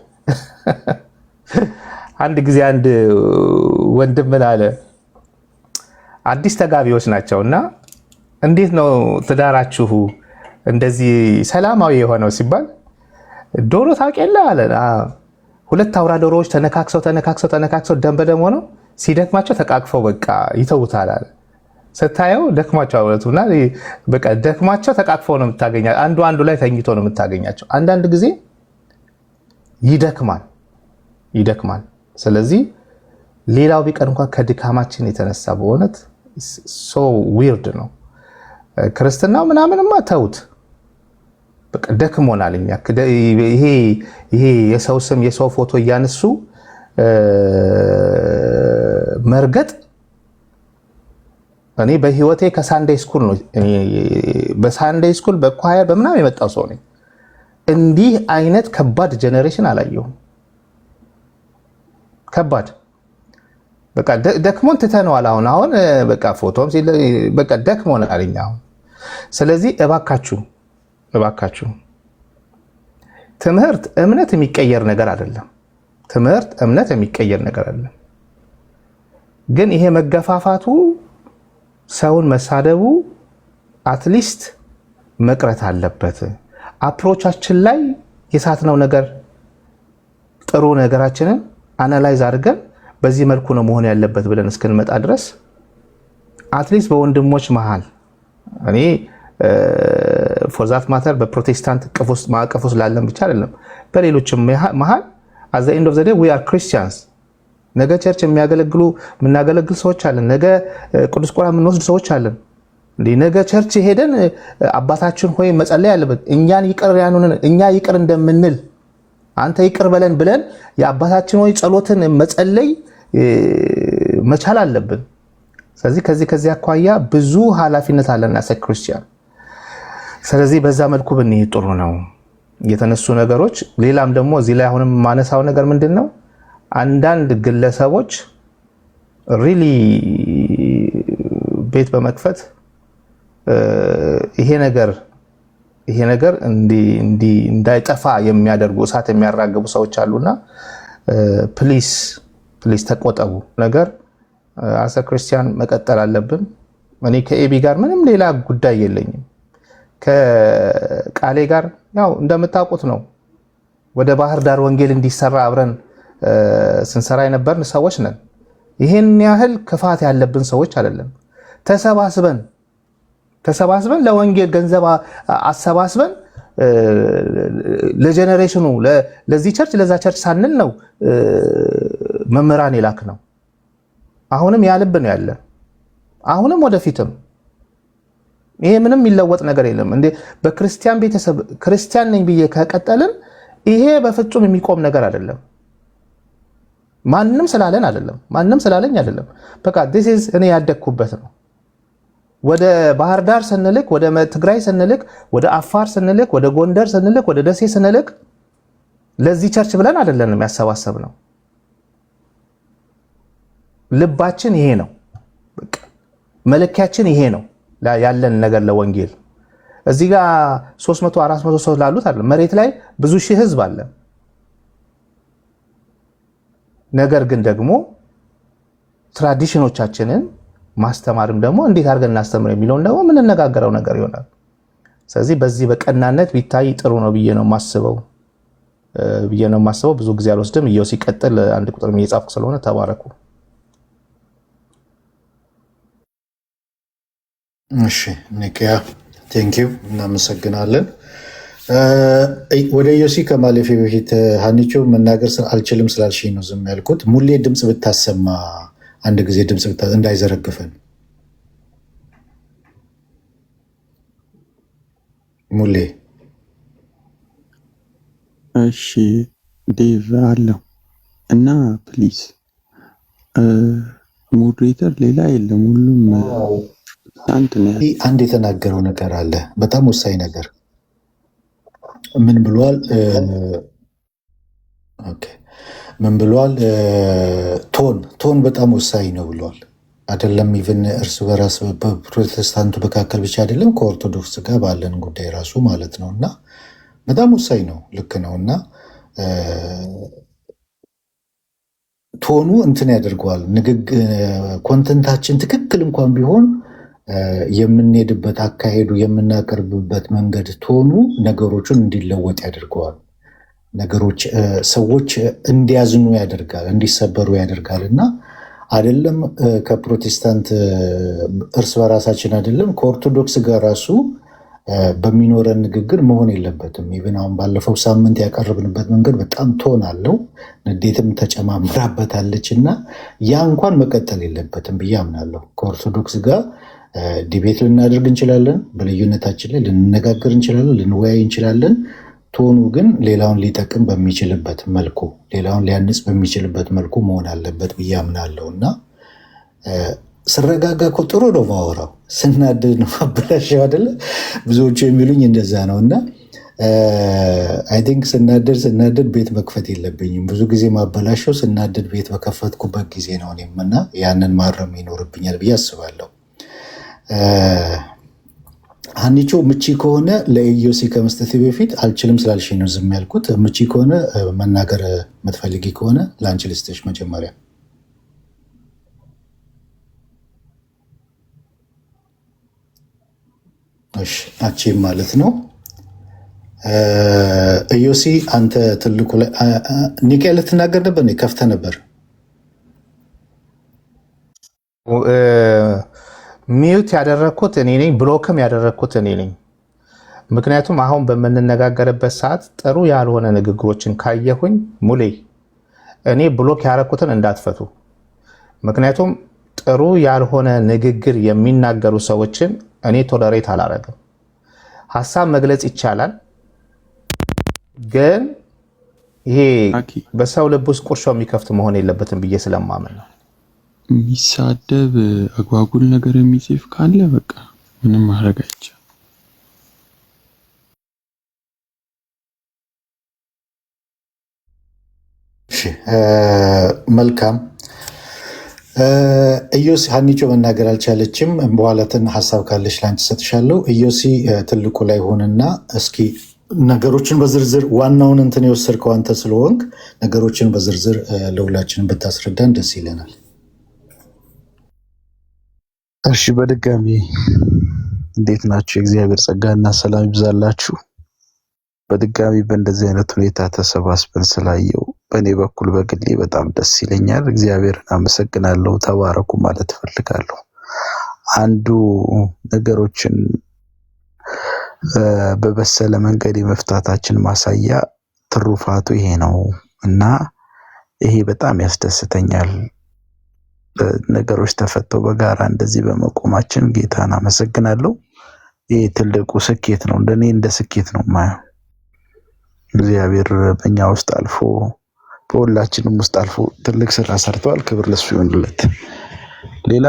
አንድ ጊዜ አንድ ወንድም ምን አለ፣ አዲስ ተጋቢዎች ናቸውና እንዴት ነው ትዳራችሁ እንደዚህ ሰላማዊ የሆነው ሲባል ዶሮ ታውቂያለህ አለ። ሁለት አውራ ዶሮዎች ተነካክሰው ደም በደም ሆነው ሲደክማቸው ተቃቅፈው በቃ ይተውታል አለ። ስታየው ደክማቸው አውለቱና በቃ ደክማቸው ተቃቅፈው ነው የምታገኛቸው። አንዱ ላይ ተኝቶ ነው የምታገኛቸው። አንዳንድ ጊዜ ይደክማል። ስለዚህ ሌላው ቢቀር እንኳን ከድካማችን የተነሳ በእውነት ሶ ዊርድ ነው። ክርስትናው ምናምንማ ተውት፣ በቃ ደክሞናል። እኛ ይሄ የሰው ስም የሰው ፎቶ እያነሱ መርገጥ። እኔ በህይወቴ ከሳንዴይ ስኩል ነው በሳንዴይ ስኩል በኳየር በምናምን የመጣው ሰው ነኝ። እንዲህ አይነት ከባድ ጀነሬሽን አላየሁም። ከባድ በቃ ደክሞን ትተነዋል። አሁን በቃ ፎቶም በቃ ደክሞናል እኛ አሁን። ስለዚህ እባካችሁ ትምህርት እምነት የሚቀየር ነገር አይደለም። ትምህርት እምነት የሚቀየር ነገር አይደለም። ግን ይሄ መገፋፋቱ፣ ሰውን መሳደቡ አትሊስት መቅረት አለበት። አፕሮቻችን ላይ የሳትነው ነገር ጥሩ ነገራችንን አናላይዝ አድርገን በዚህ መልኩ ነው መሆን ያለበት ብለን እስክንመጣ ድረስ አትሊስት በወንድሞች መሃል እኔ ፎር ዛት ማተር በፕሮቴስታንት ማዕቀፍ ውስጥ ላለን ብቻ አይደለም፣ በሌሎችም መሃል አት ዘ ኤንድ ኦፍ ዘ ዴይ ዊ አር ክሪስቲያንስ። ነገ ቸርች የምናገለግል ሰዎች አለን። ነገ ቅዱስ ቁርባን የምንወስድ ሰዎች አለን። ነገ ቸርች ሄደን አባታችን ሆይ መጸለይ ያለበት እኛ ይቅር እንደምንል አንተ ይቅር በለን ብለን የአባታችን ሆይ ጸሎትን መጸለይ መቻል አለብን። ስለዚህ ከዚህ አኳያ ብዙ ኃላፊነት አለን ያሰ ክርስቲያን። ስለዚህ በዛ መልኩ ብንሄድ ጥሩ ነው። የተነሱ ነገሮች ሌላም ደግሞ እዚህ ላይ አሁንም ማነሳው ነገር ምንድነው፣ አንዳንድ ግለሰቦች ሪሊ ቤት በመክፈት ይሄ ነገር እንዳይጠፋ የሚያደርጉ እሳት የሚያራግቡ ሰዎች አሉና ፕሊስ ተቆጠቡ። ነገር አሰ ክርስቲያን መቀጠል አለብን። እኔ ከኤቢ ጋር ምንም ሌላ ጉዳይ የለኝም። ከቃሌ ጋር ያው እንደምታውቁት ነው። ወደ ባህር ዳር ወንጌል እንዲሰራ አብረን ስንሰራ የነበርን ሰዎች ነን። ይሄን ያህል ክፋት ያለብን ሰዎች አይደለም። ተሰባስበን ለወንጌል ገንዘብ አሰባስበን ለጀነሬሽኑ ለዚህ ቸርች ለዛ ቸርች ሳንል ነው መምህራን የላክ ነው። አሁንም ያልብ ነው ያለ፣ አሁንም ወደፊትም ይሄ ምንም የሚለወጥ ነገር የለም። እንዴ በክርስቲያን ቤተሰብ ክርስቲያን ነኝ ብዬ ከቀጠልን ይሄ በፍጹም የሚቆም ነገር አይደለም። ማንም ስላለን አይደለም፣ ማንም ስላለኝ አይደለም። በቃ this is እኔ ያደግኩበት ነው። ወደ ባህር ዳር ስንልክ፣ ወደ ትግራይ ስንልክ፣ ወደ አፋር ስንልክ፣ ወደ ጎንደር ስንልክ፣ ወደ ደሴ ስንልክ ለዚህ ቸርች ብለን አይደለም ያሰባሰብ ነው። ልባችን ይሄ ነው። በቃ መለኪያችን ይሄ ነው ያለን ነገር ለወንጌል። እዚህ ጋር 300 400 ሰው ላሉት አይደለም፣ መሬት ላይ ብዙ ሺህ ህዝብ አለ። ነገር ግን ደግሞ ትራዲሽኖቻችንን ማስተማርም ደግሞ እንዴት አድርገን እናስተምር የሚለውን ደግሞ የምንነጋገረው ነገር ይሆናል። ስለዚህ በዚህ በቀናነት ቢታይ ጥሩ ነው ብዬ ነው የማስበው። ብዙ ጊዜ አልወስድም። እየው ሲቀጥል አንድ ቁጥር እየጻፍኩ ስለሆነ ተባረኩ። እሺ ኒኪያ ቴንኪው፣ እናመሰግናለን። ወደ ዮሲ ከማለፌ በፊት ሀኒቾ መናገር አልችልም ስላልሽኝ ነው ዝም ያልኩት። ሙሌ ድምፅ ብታሰማ አንድ ጊዜ ድምፅ እንዳይዘረግፈን። ሙሌ እሺ ዴቭ አለው እና ፕሊዝ ሞዴሬተር ሌላ የለም፣ ሁሉም አንድ የተናገረው ነገር አለ፣ በጣም ወሳኝ ነገር። ምን ብሏል? ምን ብሏል? ቶን በጣም ወሳኝ ነው ብሏል። አይደለም ኢቭን እርስ በራስ በፕሮቴስታንቱ መካከል ብቻ አይደለም ከኦርቶዶክስ ጋር ባለን ጉዳይ ራሱ ማለት ነው። እና በጣም ወሳኝ ነው። ልክ ነው። እና ቶኑ እንትን ያደርገዋል። ኮንተንታችን ትክክል እንኳን ቢሆን የምንሄድበት አካሄዱ፣ የምናቀርብበት መንገድ፣ ቶኑ ነገሮችን እንዲለወጥ ያደርገዋል። ነገሮች ሰዎች እንዲያዝኑ ያደርጋል፣ እንዲሰበሩ ያደርጋል። እና አይደለም ከፕሮቴስታንት እርስ በራሳችን አይደለም ከኦርቶዶክስ ጋር ራሱ በሚኖረን ንግግር መሆን የለበትም። ኢቭን አሁን ባለፈው ሳምንት ያቀረብንበት መንገድ በጣም ቶን አለው፣ ንዴትም ተጨማምራበታለች እና ያ እንኳን መቀጠል የለበትም ብዬ አምናለሁ። ከኦርቶዶክስ ጋር ዲቤት ልናደርግ እንችላለን፣ በልዩነታችን ላይ ልንነጋገር እንችላለን፣ ልንወያይ እንችላለን። ቶኑ ግን ሌላውን ሊጠቅም በሚችልበት መልኩ፣ ሌላውን ሊያንጽ በሚችልበት መልኩ መሆን አለበት ብዬ አምናለሁ እና ስረጋጋ እኮ ጥሩ ነው ማወራው፣ ስናደድ ነው ማበላሸው አይደለ? ብዙዎቹ የሚሉኝ እንደዛ ነው እና አይ ቲንክ ስናደድ ቤት መክፈት የለብኝም። ብዙ ጊዜ ማበላሸው ስናደድ ቤት በከፈትኩበት ጊዜ ነው እኔም እና ያንን ማረም ይኖርብኛል ብዬ አስባለሁ። ሀኒቾ ምቺ ከሆነ ለኢዮሲ ከመስጠቴ በፊት አልችልም ስላልሽኝ ነው ዝም ያልኩት። ምቺ ከሆነ መናገር የምትፈልጊ ከሆነ ለአንቺ ልስጥሽ መጀመሪያ። እሺ አቺም ማለት ነው። ኢዮሲ አንተ ትልቁ ላይ ኒቄ ልትናገር ነበር፣ ከፍተህ ነበር። ሚዩት ያደረግኩት እኔ ነኝ፣ ብሎክም ያደረግኩት እኔ ነኝ። ምክንያቱም አሁን በምንነጋገርበት ሰዓት ጥሩ ያልሆነ ንግግሮችን ካየሁኝ ሙሌ እኔ ብሎክ ያደረግኩትን እንዳትፈቱ። ምክንያቱም ጥሩ ያልሆነ ንግግር የሚናገሩ ሰዎችን እኔ ቶለሬት አላረግም። ሀሳብ መግለጽ ይቻላል፣ ግን ይሄ በሰው ልብ ውስጥ ቁርሾ የሚከፍት መሆን የለበትም ብዬ ስለማምን ነው። የሚሳደብ አጓጉል ነገር የሚጽፍ ካለ በቃ ምንም ማድረግ አይቻልም። መልካም ኢዮሲ ሀኒቾ መናገር አልቻለችም። በኋላትን ሀሳብ ካለች ላንቺ ሰጥሻለሁ። ኢዮሲ ትልቁ ላይ ሆንና እስኪ ነገሮችን በዝርዝር ዋናውን እንትን የወሰድከው አንተ ስለሆንክ ነገሮችን በዝርዝር ለሁላችንም ብታስረዳን ደስ ይለናል። እሺ፣ በድጋሚ እንዴት ናችሁ? የእግዚአብሔር ጸጋና ሰላም ይብዛላችሁ። በድጋሚ በእንደዚህ አይነት ሁኔታ ተሰባስበን ስላየው በእኔ በኩል በግሌ በጣም ደስ ይለኛል። እግዚአብሔርን አመሰግናለሁ። ተባረኩ ማለት እፈልጋለሁ። አንዱ ነገሮችን በበሰለ መንገድ የመፍታታችን ማሳያ ትሩፋቱ ይሄ ነው እና ይሄ በጣም ያስደስተኛል። ነገሮች ተፈተው በጋራ እንደዚህ በመቆማችን ጌታን አመሰግናለሁ። ይሄ ትልቁ ስኬት ነው። እንደኔ እንደ ስኬት ነው ማየው። እግዚአብሔር በእኛ ውስጥ አልፎ በሁላችንም ውስጥ አልፎ ትልቅ ስራ ሰርተዋል። ክብር ለሱ ይሁንለት። ሌላ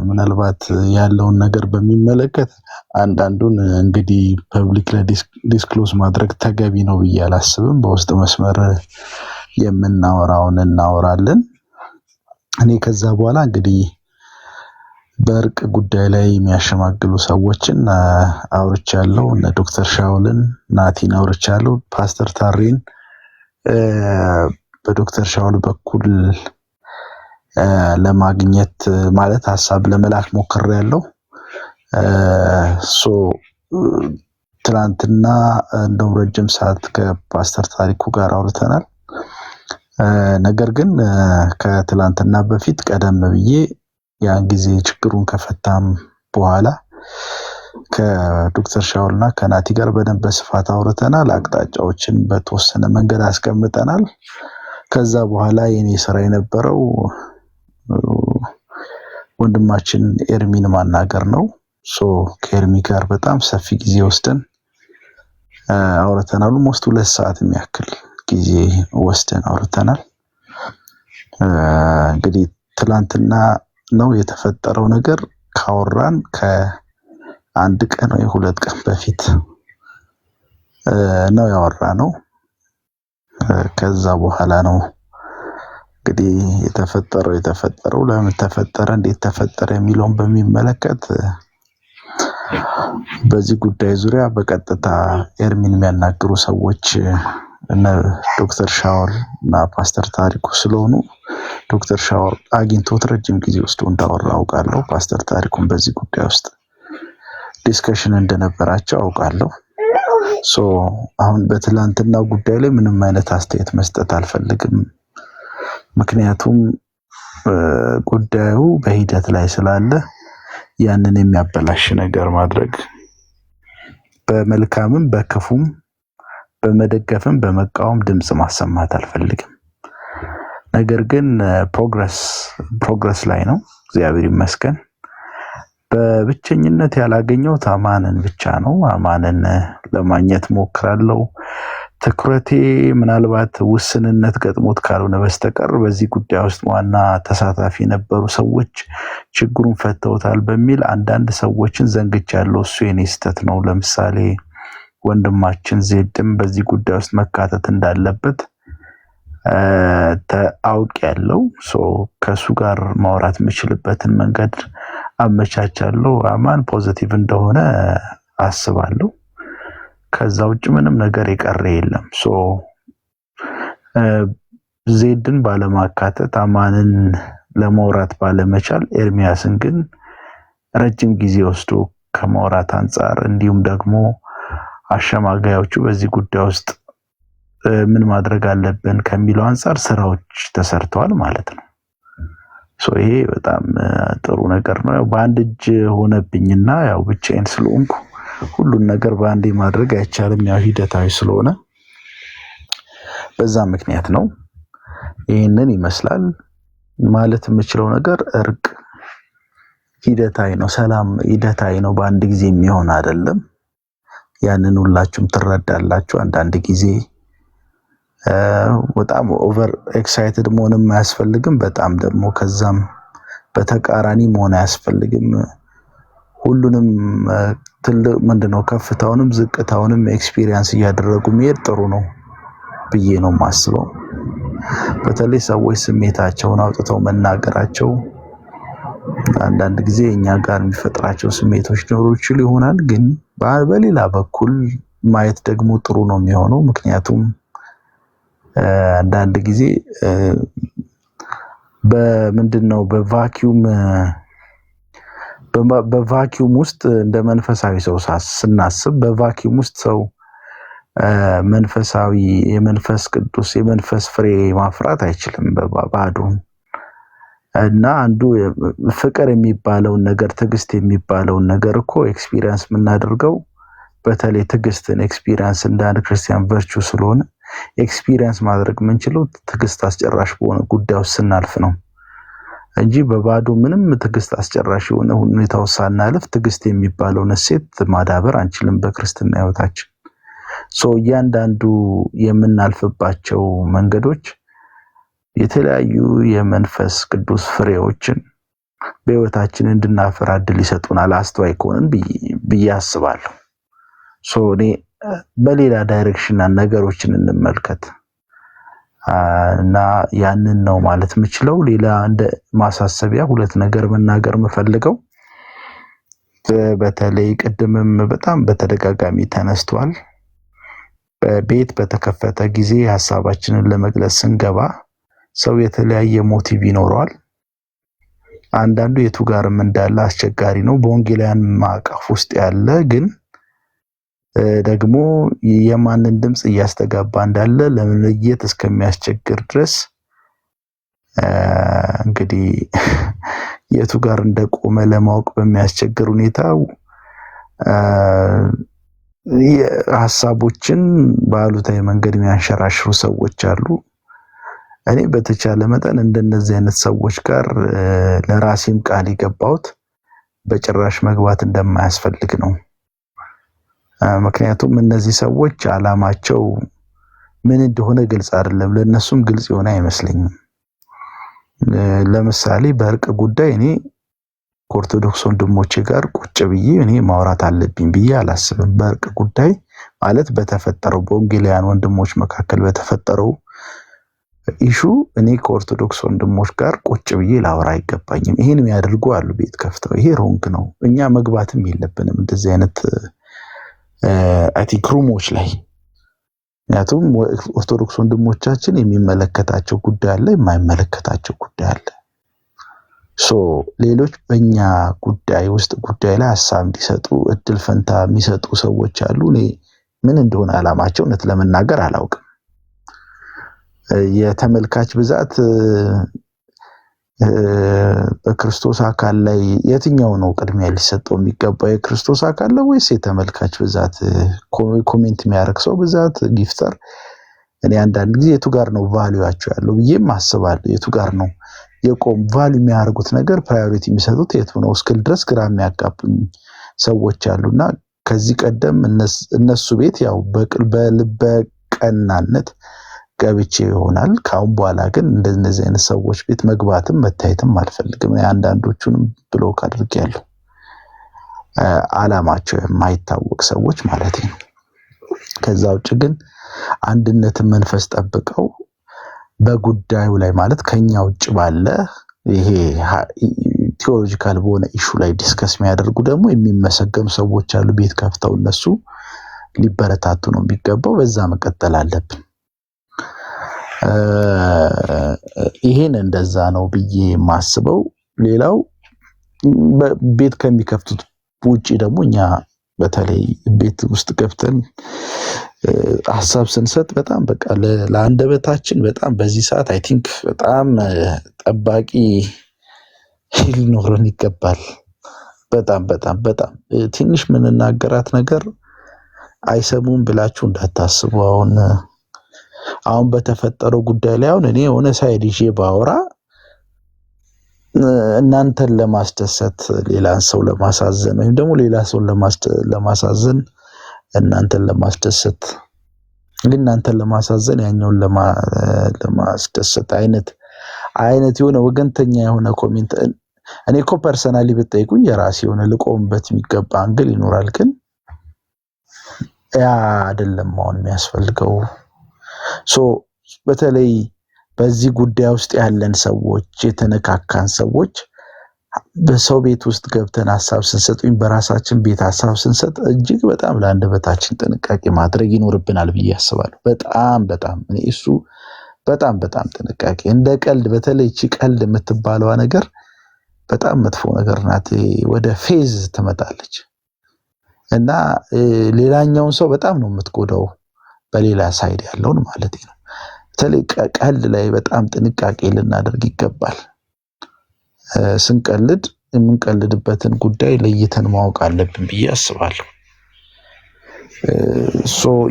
ምናልባት ያለውን ነገር በሚመለከት አንዳንዱን እንግዲህ ፐብሊክ ላይ ዲስክሎዝ ማድረግ ተገቢ ነው ብዬ አላስብም። በውስጥ መስመር የምናወራውን እናወራለን። እኔ ከዛ በኋላ እንግዲህ በእርቅ ጉዳይ ላይ የሚያሸማግሉ ሰዎችን አውርቻለሁ። እነ ዶክተር ሻውልን ናቲን አውርቻለሁ። ፓስተር ታሬን በዶክተር ሻውል በኩል ለማግኘት ማለት ሐሳብ ለመላክ ሞክሬያለሁ። ትናንትና እንደውም ረጅም ሰዓት ከፓስተር ታሪኩ ጋር አውርተናል። ነገር ግን ከትላንትና በፊት ቀደም ብዬ ያን ጊዜ ችግሩን ከፈታም በኋላ ከዶክተር ሻውልና ከናቲ ጋር በደንብ በስፋት አውርተናል። አቅጣጫዎችን በተወሰነ መንገድ አስቀምጠናል። ከዛ በኋላ የኔ ስራ የነበረው ወንድማችን ኤርሚን ማናገር ነው። ከኤርሚ ጋር በጣም ሰፊ ጊዜ ወስደን አውርተናል። ሞስት 2 ሰዓት የሚያክል ጊዜ ወስደን አውርተናል። እንግዲህ ትላንትና ነው የተፈጠረው ነገር። ካወራን ከአንድ ቀን ወይ 2 ቀን በፊት ነው ያወራነው። ከዛ በኋላ ነው እንግዲህ የተፈጠረው ለምን ተፈጠረ፣ እንዴት ተፈጠረ የሚለውን በሚመለከት በዚህ ጉዳይ ዙሪያ በቀጥታ ኤርሚን የሚያናግሩ ሰዎች እነ ዶክተር ሻውል እና ፓስተር ታሪኩ ስለሆኑ ዶክተር ሻውል አግኝቶት ረጅም ጊዜ ወስዶ እንዳወራ አውቃለሁ። ፓስተር ታሪኩን በዚህ ጉዳይ ውስጥ ዲስከሽን እንደነበራቸው አውቃለሁ። አሁን በትላንትናው ጉዳይ ላይ ምንም አይነት አስተያየት መስጠት አልፈልግም። ምክንያቱም ጉዳዩ በሂደት ላይ ስላለ ያንን የሚያበላሽ ነገር ማድረግ በመልካምም በክፉም በመደገፍም በመቃወም ድምጽ ማሰማት አልፈልግም። ነገር ግን ፕሮግረስ ላይ ነው፣ እግዚአብሔር ይመስገን። በብቸኝነት ያላገኘሁት አማንን ብቻ ነው። አማንን ለማግኘት ሞክራለሁ። ትኩረቴ ምናልባት ውስንነት ገጥሞት ካልሆነ በስተቀር በዚህ ጉዳይ ውስጥ ዋና ተሳታፊ የነበሩ ሰዎች ችግሩን ፈተውታል በሚል አንዳንድ ሰዎችን ዘንግቻለሁ። እሱ የኔ ስህተት ነው። ለምሳሌ ወንድማችን ዜድም በዚህ ጉዳይ ውስጥ መካተት እንዳለበት አውቄያለሁ። ከሱ ጋር ማውራት የምችልበትን መንገድ አመቻቻለሁ። አማን ፖዚቲቭ እንደሆነ አስባለሁ። ከዛ ውጭ ምንም ነገር የቀረ የለም። ዜድን ባለማካተት አማንን ለማውራት ባለመቻል ኤርሚያስን ግን ረጅም ጊዜ ወስዶ ከማውራት አንጻር እንዲሁም ደግሞ አሸማጋዮቹ በዚህ ጉዳይ ውስጥ ምን ማድረግ አለብን ከሚለው አንጻር ስራዎች ተሰርተዋል ማለት ነው። ይሄ በጣም ጥሩ ነገር ነው። ያው በአንድ እጅ ሆነብኝና ያው ብቻዬን ስለሆንኩ ሁሉን ነገር በአንዴ ማድረግ አይቻልም። ያው ሂደታዊ ስለሆነ በዛ ምክንያት ነው። ይሄንን ይመስላል ማለት የምችለው ነገር። እርቅ ሂደታዊ ነው፣ ሰላም ሂደታዊ ነው፣ በአንድ ጊዜ የሚሆን አይደለም። ያንን ሁላችሁም ትረዳላችሁ። አንዳንድ ጊዜ በጣም ኦቨር ኤክሳይትድ መሆንም አያስፈልግም፣ በጣም ደግሞ ከዛም በተቃራኒ መሆን አያስፈልግም። ሁሉንም ምንድነው ከፍታውንም ዝቅታውንም ኤክስፒሪየንስ እያደረጉ መሄድ ጥሩ ነው ብዬ ነው የማስበው። በተለይ ሰዎች ስሜታቸውን አውጥተው መናገራቸው አንዳንድ ጊዜ እኛ ጋር የሚፈጥራቸው ስሜቶች ሊኖሩ ይችላሉ ይሆናል፣ ግን በሌላ በኩል ማየት ደግሞ ጥሩ ነው የሚሆነው። ምክንያቱም አንዳንድ ጊዜ በምንድነው በቫኪዩም ውስጥ እንደ መንፈሳዊ ሰው ስናስብ በቫኪዩም ውስጥ ሰው መንፈሳዊ የመንፈስ ቅዱስ የመንፈስ ፍሬ ማፍራት አይችልም ባዶን። እና አንዱ ፍቅር የሚባለውን ነገር ትዕግስት የሚባለውን ነገር እኮ ኤክስፒሪየንስ የምናደርገው በተለይ ትዕግስትን ኤክስፒሪየንስ እንደ አንድ ክርስቲያን ቨርቹ ስለሆነ ኤክስፒሪየንስ ማድረግ የምንችለው ትዕግስት አስጨራሽ በሆነ ጉዳዮች ስናልፍ ነው እንጂ በባዶ ምንም ትዕግስት አስጨራሽ የሆነ ሁኔታው ሳናልፍ ትዕግስት የሚባለውን እሴት ማዳበር አንችልም በክርስትና ህይወታችን። እያንዳንዱ የምናልፍባቸው መንገዶች የተለያዩ የመንፈስ ቅዱስ ፍሬዎችን በህይወታችን እንድናፈራ እድል ይሰጡናል፣ አስተዋይ ከሆንን ብዬ አስባለሁ። እኔ በሌላ ዳይሬክሽን ነገሮችን እንመልከት እና ያንን ነው ማለት የምችለው። ሌላ እንደ ማሳሰቢያ ሁለት ነገር መናገር የምፈልገው በተለይ ቅድምም በጣም በተደጋጋሚ ተነስቷል። ቤት በተከፈተ ጊዜ ሐሳባችንን ለመግለጽ ስንገባ ሰው የተለያየ ሞቲቭ ይኖረዋል። አንዳንዱ የቱ ጋርም እንዳለ አስቸጋሪ ነው። በወንጌላውያን ማዕቀፍ ውስጥ ያለ ግን ደግሞ የማንን ድምጽ እያስተጋባ እንዳለ ለመለየት እስከሚያስቸግር ድረስ እንግዲህ የቱ ጋር እንደቆመ ለማወቅ በሚያስቸግር ሁኔታ ሐሳቦችን ባሉታዊ መንገድ የሚያንሸራሽሩ ሰዎች አሉ። እኔ በተቻለ መጠን እንደነዚህ አይነት ሰዎች ጋር ለራሴም ቃል የገባሁት በጭራሽ መግባት እንደማያስፈልግ ነው። ምክንያቱም እነዚህ ሰዎች አላማቸው ምን እንደሆነ ግልጽ አይደለም፣ ለነሱም ግልጽ የሆነ አይመስለኝም። ለምሳሌ በእርቅ ጉዳይ እኔ ከኦርቶዶክስ ወንድሞቼ ጋር ቁጭ ብዬ እኔ ማውራት አለብኝ ብዬ አላስብም። በእርቅ ጉዳይ ማለት በተፈጠረው በወንጌላውያን ወንድሞች መካከል በተፈጠረው ኢሹ እኔ ከኦርቶዶክስ ወንድሞች ጋር ቁጭ ብዬ ላወራ አይገባኝም። ይሄን የሚያደርጉ አሉ ቤት ከፍተው፣ ይሄ ሮንግ ነው። እኛ መግባትም የለብንም እንደዚህ አይነት ሩሞች ላይ። ምክንያቱም ኦርቶዶክስ ወንድሞቻችን የሚመለከታቸው ጉዳይ አለ፣ የማይመለከታቸው ጉዳይ አለ። ሌሎች በእኛ ጉዳይ ላይ ሀሳብ እንዲሰጡ እድል ፈንታ የሚሰጡ ሰዎች አሉ። እኔ ምን እንደሆነ አላማቸው እውነት ለመናገር አላውቅም። የተመልካች ብዛት በክርስቶስ አካል ላይ የትኛው ነው ቅድሚያ ሊሰጠው የሚገባው? የክርስቶስ አካል ላይ ወይስ የተመልካች ብዛት? ኮሜንት የሚያደርግ ሰው ብዛት፣ ጊፍተር? እኔ አንዳንድ ጊዜ የቱ ጋር ነው ቫልዩአቸው ያለው ብዬም አስባለሁ። የቱ ጋር ነው ቫልዩ የሚያደርጉት ነገር ፕራዮሪቲ የሚሰጡት የቱ ነው እስክል ድረስ ግራ የሚያጋቡኝ ሰዎች አሉና ከዚህ ቀደም እነሱ ቤት ያው በልበ ቀናነት ገብቼ ይሆናል። ካሁን በኋላ ግን እንደነዚህ አይነት ሰዎች ቤት መግባትም መታየትም አልፈልግም። አንዳንዶቹንም ብሎክ አድርጌያለሁ። አላማቸው የማይታወቅ ሰዎች ማለት ነው። ከዛ ውጭ ግን አንድነትን መንፈስ ጠብቀው በጉዳዩ ላይ ማለት ከኛ ውጭ ባለ ይሄ ቲዮሎጂካል በሆነ ኢሹ ላይ ዲስከስ የሚያደርጉ ደግሞ የሚመሰገኑ ሰዎች አሉ። ቤት ከፍተው እነሱ ሊበረታቱ ነው የሚገባው። በዛ መቀጠል አለብን። ይሄን እንደዛ ነው ብዬ ማስበው። ሌላው ቤት ከሚከፍቱት ውጪ ደግሞ እኛ በተለይ ቤት ውስጥ ገብተን ሐሳብ ስንሰጥ በጣም በቃ ለአንደበታችን በጣም በዚህ ሰዓት አይ ቲንክ በጣም ጠባቂ ሊኖረን ይገባል። በጣም ትንሽ ምንናገራት ነገር አይሰሙም ብላችሁ እንዳታስቡ። አሁን በተፈጠረው ጉዳይ ላይ አሁን እኔ የሆነ ሳይድ ይዤ ባወራ እናንተን ለማስደሰት ሌላን ሰው ለማሳዘን ወይም ደግሞ ሌላ ሰው ለማሳዘን እናንተን ለማስደሰት እናንተን ለማሳዘን ያኛውን ለማስደሰት አይነት የሆነ ወገንተኛ የሆነ ኮሜንት እኔ እኮ ፐርሰናሊ ብትጠይቁኝ የራሴ የሆነ ልቆምበት የሚገባ አንግል ይኖራል። ግን ያ አይደለም አሁን የሚያስፈልገው። በተለይ በዚህ ጉዳይ ውስጥ ያለን ሰዎች የተነካካን ሰዎች በሰው ቤት ውስጥ ገብተን ሐሳብ ስንሰጥኝ በራሳችን ቤት ሐሳብ ስንሰጥ እጅግ በጣም ለአንደበታችን ጥንቃቄ ማድረግ ይኖርብናል ብዬ አስባለሁ። በጣም እኔ እሱ በጣም ጥንቃቄ እንደ ቀልድ በተለይ እቺ ቀልድ የምትባለዋ ነገር በጣም መጥፎ ነገር ናት። ወደ ፌዝ ትመጣለች እና ሌላኛውን ሰው በጣም ነው የምትጎዳው፣ በሌላ ሳይድ ያለውን ማለት ነው። በተለይ ቀልድ ላይ በጣም ጥንቃቄ ልናደርግ ይገባል። ስንቀልድ የምንቀልድበትን ጉዳይ ለይተን ማወቅ አለብን ብዬ አስባለሁ።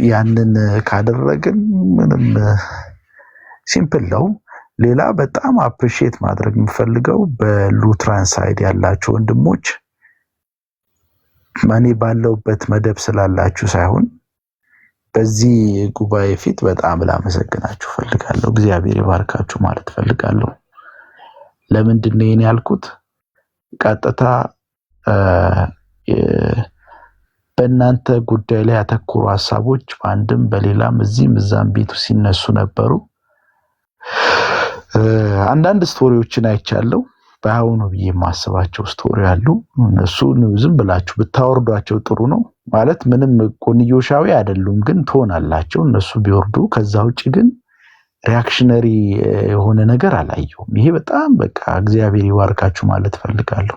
ያንን ካደረግን ምንም ሲምፕል ነው። ሌላ በጣም አፕሪሺየት ማድረግ የምፈልገው በሉትራን ሳይድ ያላችሁ ወንድሞች ማኔ ባለውበት መደብ ስላላችሁ ሳይሆን በዚህ ጉባኤ ፊት በጣም ላመሰግናችሁ ፈልጋለሁ። እግዚአብሔር ይባርካችሁ ማለት ፈልጋለሁ። ለምንድን ነው ይሄን ያልኩት? ቀጥታ በእናንተ ጉዳይ ላይ ያተኮሩ ሐሳቦች በአንድም በሌላም እዚህም እዛም ቤቱ ሲነሱ ነበሩ። አንዳንድ ስቶሪዎችን አይቻለሁ። ባይሆኑ ብዬ የማስባቸው ስቶሪ አሉ። እነሱ ዝም ብላችሁ ብታወርዷቸው ጥሩ ነው። ማለት ምንም ቆንዮሻዊ አይደሉም፣ ግን ትሆናላችሁ እነሱ ቢወርዱ። ከዛ ውጪ ግን ሪአክሽነሪ የሆነ ነገር አላየሁም። ይሄ በጣም በቃ እግዚአብሔር ይባርካችሁ ማለት ፈልጋለሁ።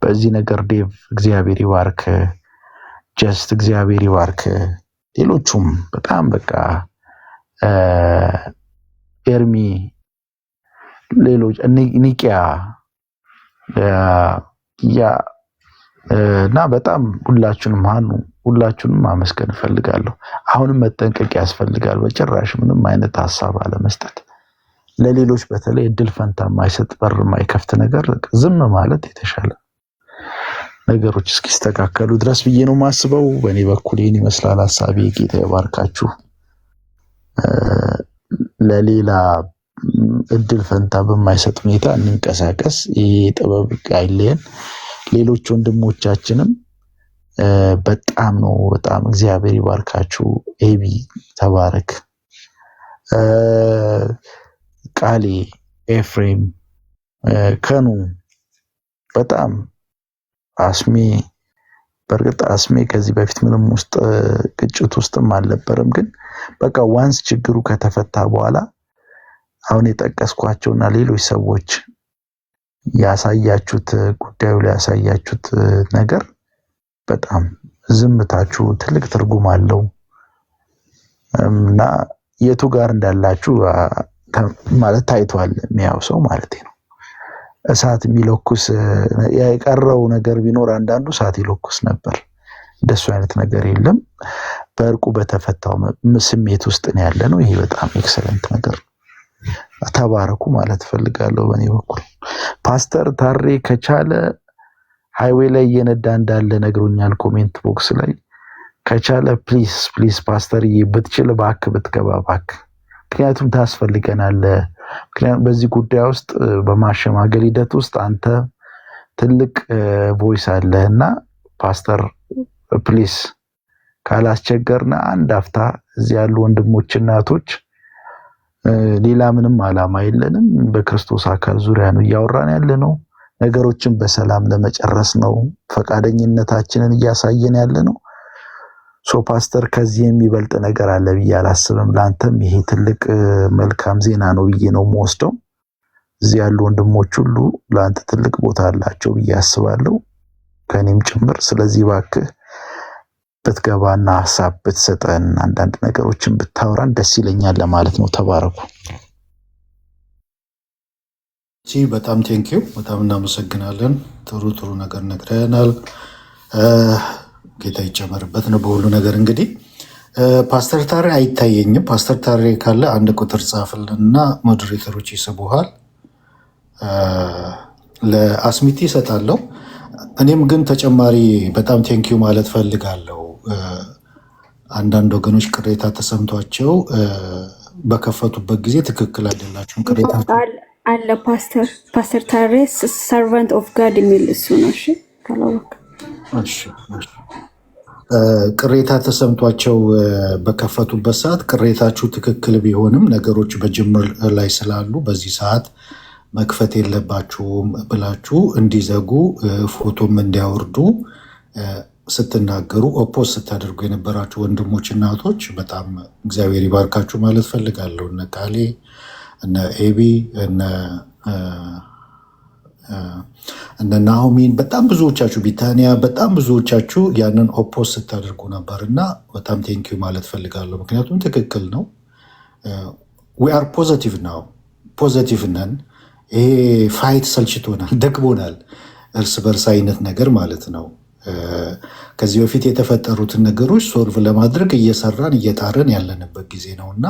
በዚህ ነገር ዴቭ እግዚአብሔር ይባርክ፣ ጀስት እግዚአብሔር ይባርክ። ሌሎቹም በጣም በቃ ኤርሚ፣ ሌሎች ኒቂያ እና በጣም ሁላችሁንም ማመስገን እፈልጋለሁ። አሁንም መጠንቀቅ ያስፈልጋል። በጭራሽ ምንም አይነት ሐሳብ አለመስጠት፣ ለሌሎች በተለይ እድል ፈንታ የማይሰጥ በር የማይከፍት ነገር ዝም ማለት የተሻለ ነገሮች እስኪስተካከሉ ድረስ ብዬ ነው ማስበው። በእኔ በኩል ይህን ይመስላል ሐሳቤ። ጌታ ይባርካችሁ። ለሌላ እድል ፈንታ በማይሰጥ ሁኔታ እንንቀሳቀስ። ይሄ ጥበብ አይለየን። ሌሎች ወንድሞቻችንም በጣም እግዚአብሔር ይባርካችሁ። ኤቢ ተባረክ፣ ቃሌ፣ ኤፍሬም፣ ከኑ በጣም አስሜ። በእርግጥ አስሜ ከዚህ በፊት ምንም ውስጥ ግጭት ውስጥም አልነበረም፣ ግን በቃ ዋንስ ችግሩ ከተፈታ በኋላ አሁን የጠቀስኳቸውና ሌሎች ሰዎች ያሳያችሁት ጉዳዩ ላይ ያሳያችሁት ነገር በጣም ዝምታችሁ ትልቅ ትርጉም አለው እና የቱ ጋር እንዳላችሁ ማለት ታይቷል፣ የሚያው ሰው ማለት ነው። እሳት የሚለኩስ የቀረው ነገር ቢኖር አንዳንዱ እሳት ይለኩስ ነበር። እንደሱ አይነት ነገር የለም። በእርቁ በተፈታው ስሜት ውስጥ ነው ያለ ነው። ይሄ በጣም ኤክሰለንት ነገር ተባረኩ ማለት ፈልጋለሁ በእኔ በኩል። ፓስተር ታሬ ከቻለ ሃይዌይ ላይ እየነዳ እንዳለ ነግሮኛል ኮሜንት ቦክስ ላይ። ከቻለ ፕሊዝ ፓስተር ብትችል እባክህ ብትገባ እባክህ፣ ምክንያቱም ታስፈልገናለህ። ምክንያቱም በዚህ ጉዳይ ውስጥ በማሸማገል ሂደት ውስጥ አንተ ትልቅ ቮይስ አለህና ፓስተር ፕሊዝ ካላስቸገርና አንድ አፍታ እዚህ ያሉ ወንድሞች እናቶች፣ ሌላ ምንም አላማ የለንም። በክርስቶስ አካል ዙሪያ ነው እያወራን ያለ ነው። ነገሮችን በሰላም ለመጨረስ ነው ፈቃደኝነታችንን እያሳየን ያለ ነው። ሶ ፓስተር ከዚህ የሚበልጥ ነገር አለ ብዬ አላስብም። ለአንተም ይሄ ትልቅ መልካም ዜና ነው ብዬ ነው የምወስደው። እዚህ ያሉ ወንድሞች ሁሉ ለአንተ ትልቅ ቦታ አላቸው ብዬ አስባለሁ፣ ከኔም ጭምር። ስለዚህ እባክህ ብትገባና ሐሳብ ብትሰጠን አንዳንድ ነገሮችን ብታወራን ደስ ይለኛል ለማለት ነው። ተባረኩ። በጣም ቴንኪው፣ በጣም እናመሰግናለን። ጥሩ ነገር ነግረናል። ጌታ ይጨመርበት ነው በሁሉ ነገር። እንግዲህ ፓስተር ታሬ አይታየኝም። ፓስተር ታሬ ካለ አንድ ቁጥር ጻፍልንና ሞዴሬተሮች ይስቡሃል። ለአስሚቲ ይሰጣለሁ። እኔም ግን ተጨማሪ በጣም ቴንኪው ማለት ፈልጋለሁ። አንዳንድ ወገኖች ቅሬታ ተሰምቷቸው በከፈቱበት ጊዜ ትክክል አይደላችሁም ቅሬታ አለ። ፓስተር ታሬ ሰርቫንት ኦፍ ጋድ የሚል እሱ ነው። እሺ ካላወቅ ቅሬታ ተሰምቷቸው በከፈቱበት ሰዓት ቅሬታችሁ ትክክል ቢሆንም ነገሮች በጅምር ላይ ስላሉ በዚህ ሰዓት መክፈት የለባችሁም ብላችሁ እንዲዘጉ ፎቶም እንዲያወርዱ ስትናገሩ ኦፖዝ ስታደርጉ የነበራችሁ ወንድሞች እናቶች በጣም እግዚአብሔር ይባርካችሁ ማለት ፈልጋለሁ። እነ ቃሌ፣ እነ ኤቢ፣ እነ ናሆሚን በጣም ብዙዎቻችሁ፣ ቢታንያ በጣም ብዙዎቻችሁ ያንን ኦፖዝ ስታደርጉ ነበር እና በጣም ቴንኪዩ ማለት ፈልጋለሁ። ምክንያቱም ትክክል ነው። ዊ አር ፖዘቲቭ ናው፣ ፖዘቲቭ ነን። ይሄ ፋይት ሰልችቶናል፣ ደክሞናል፣ እርስ በርስ አይነት ነገር ማለት ነው። ከዚህ በፊት የተፈጠሩትን ነገሮች ሶልቭ ለማድረግ እየሰራን እየጣረን ያለንበት ጊዜ ነው እና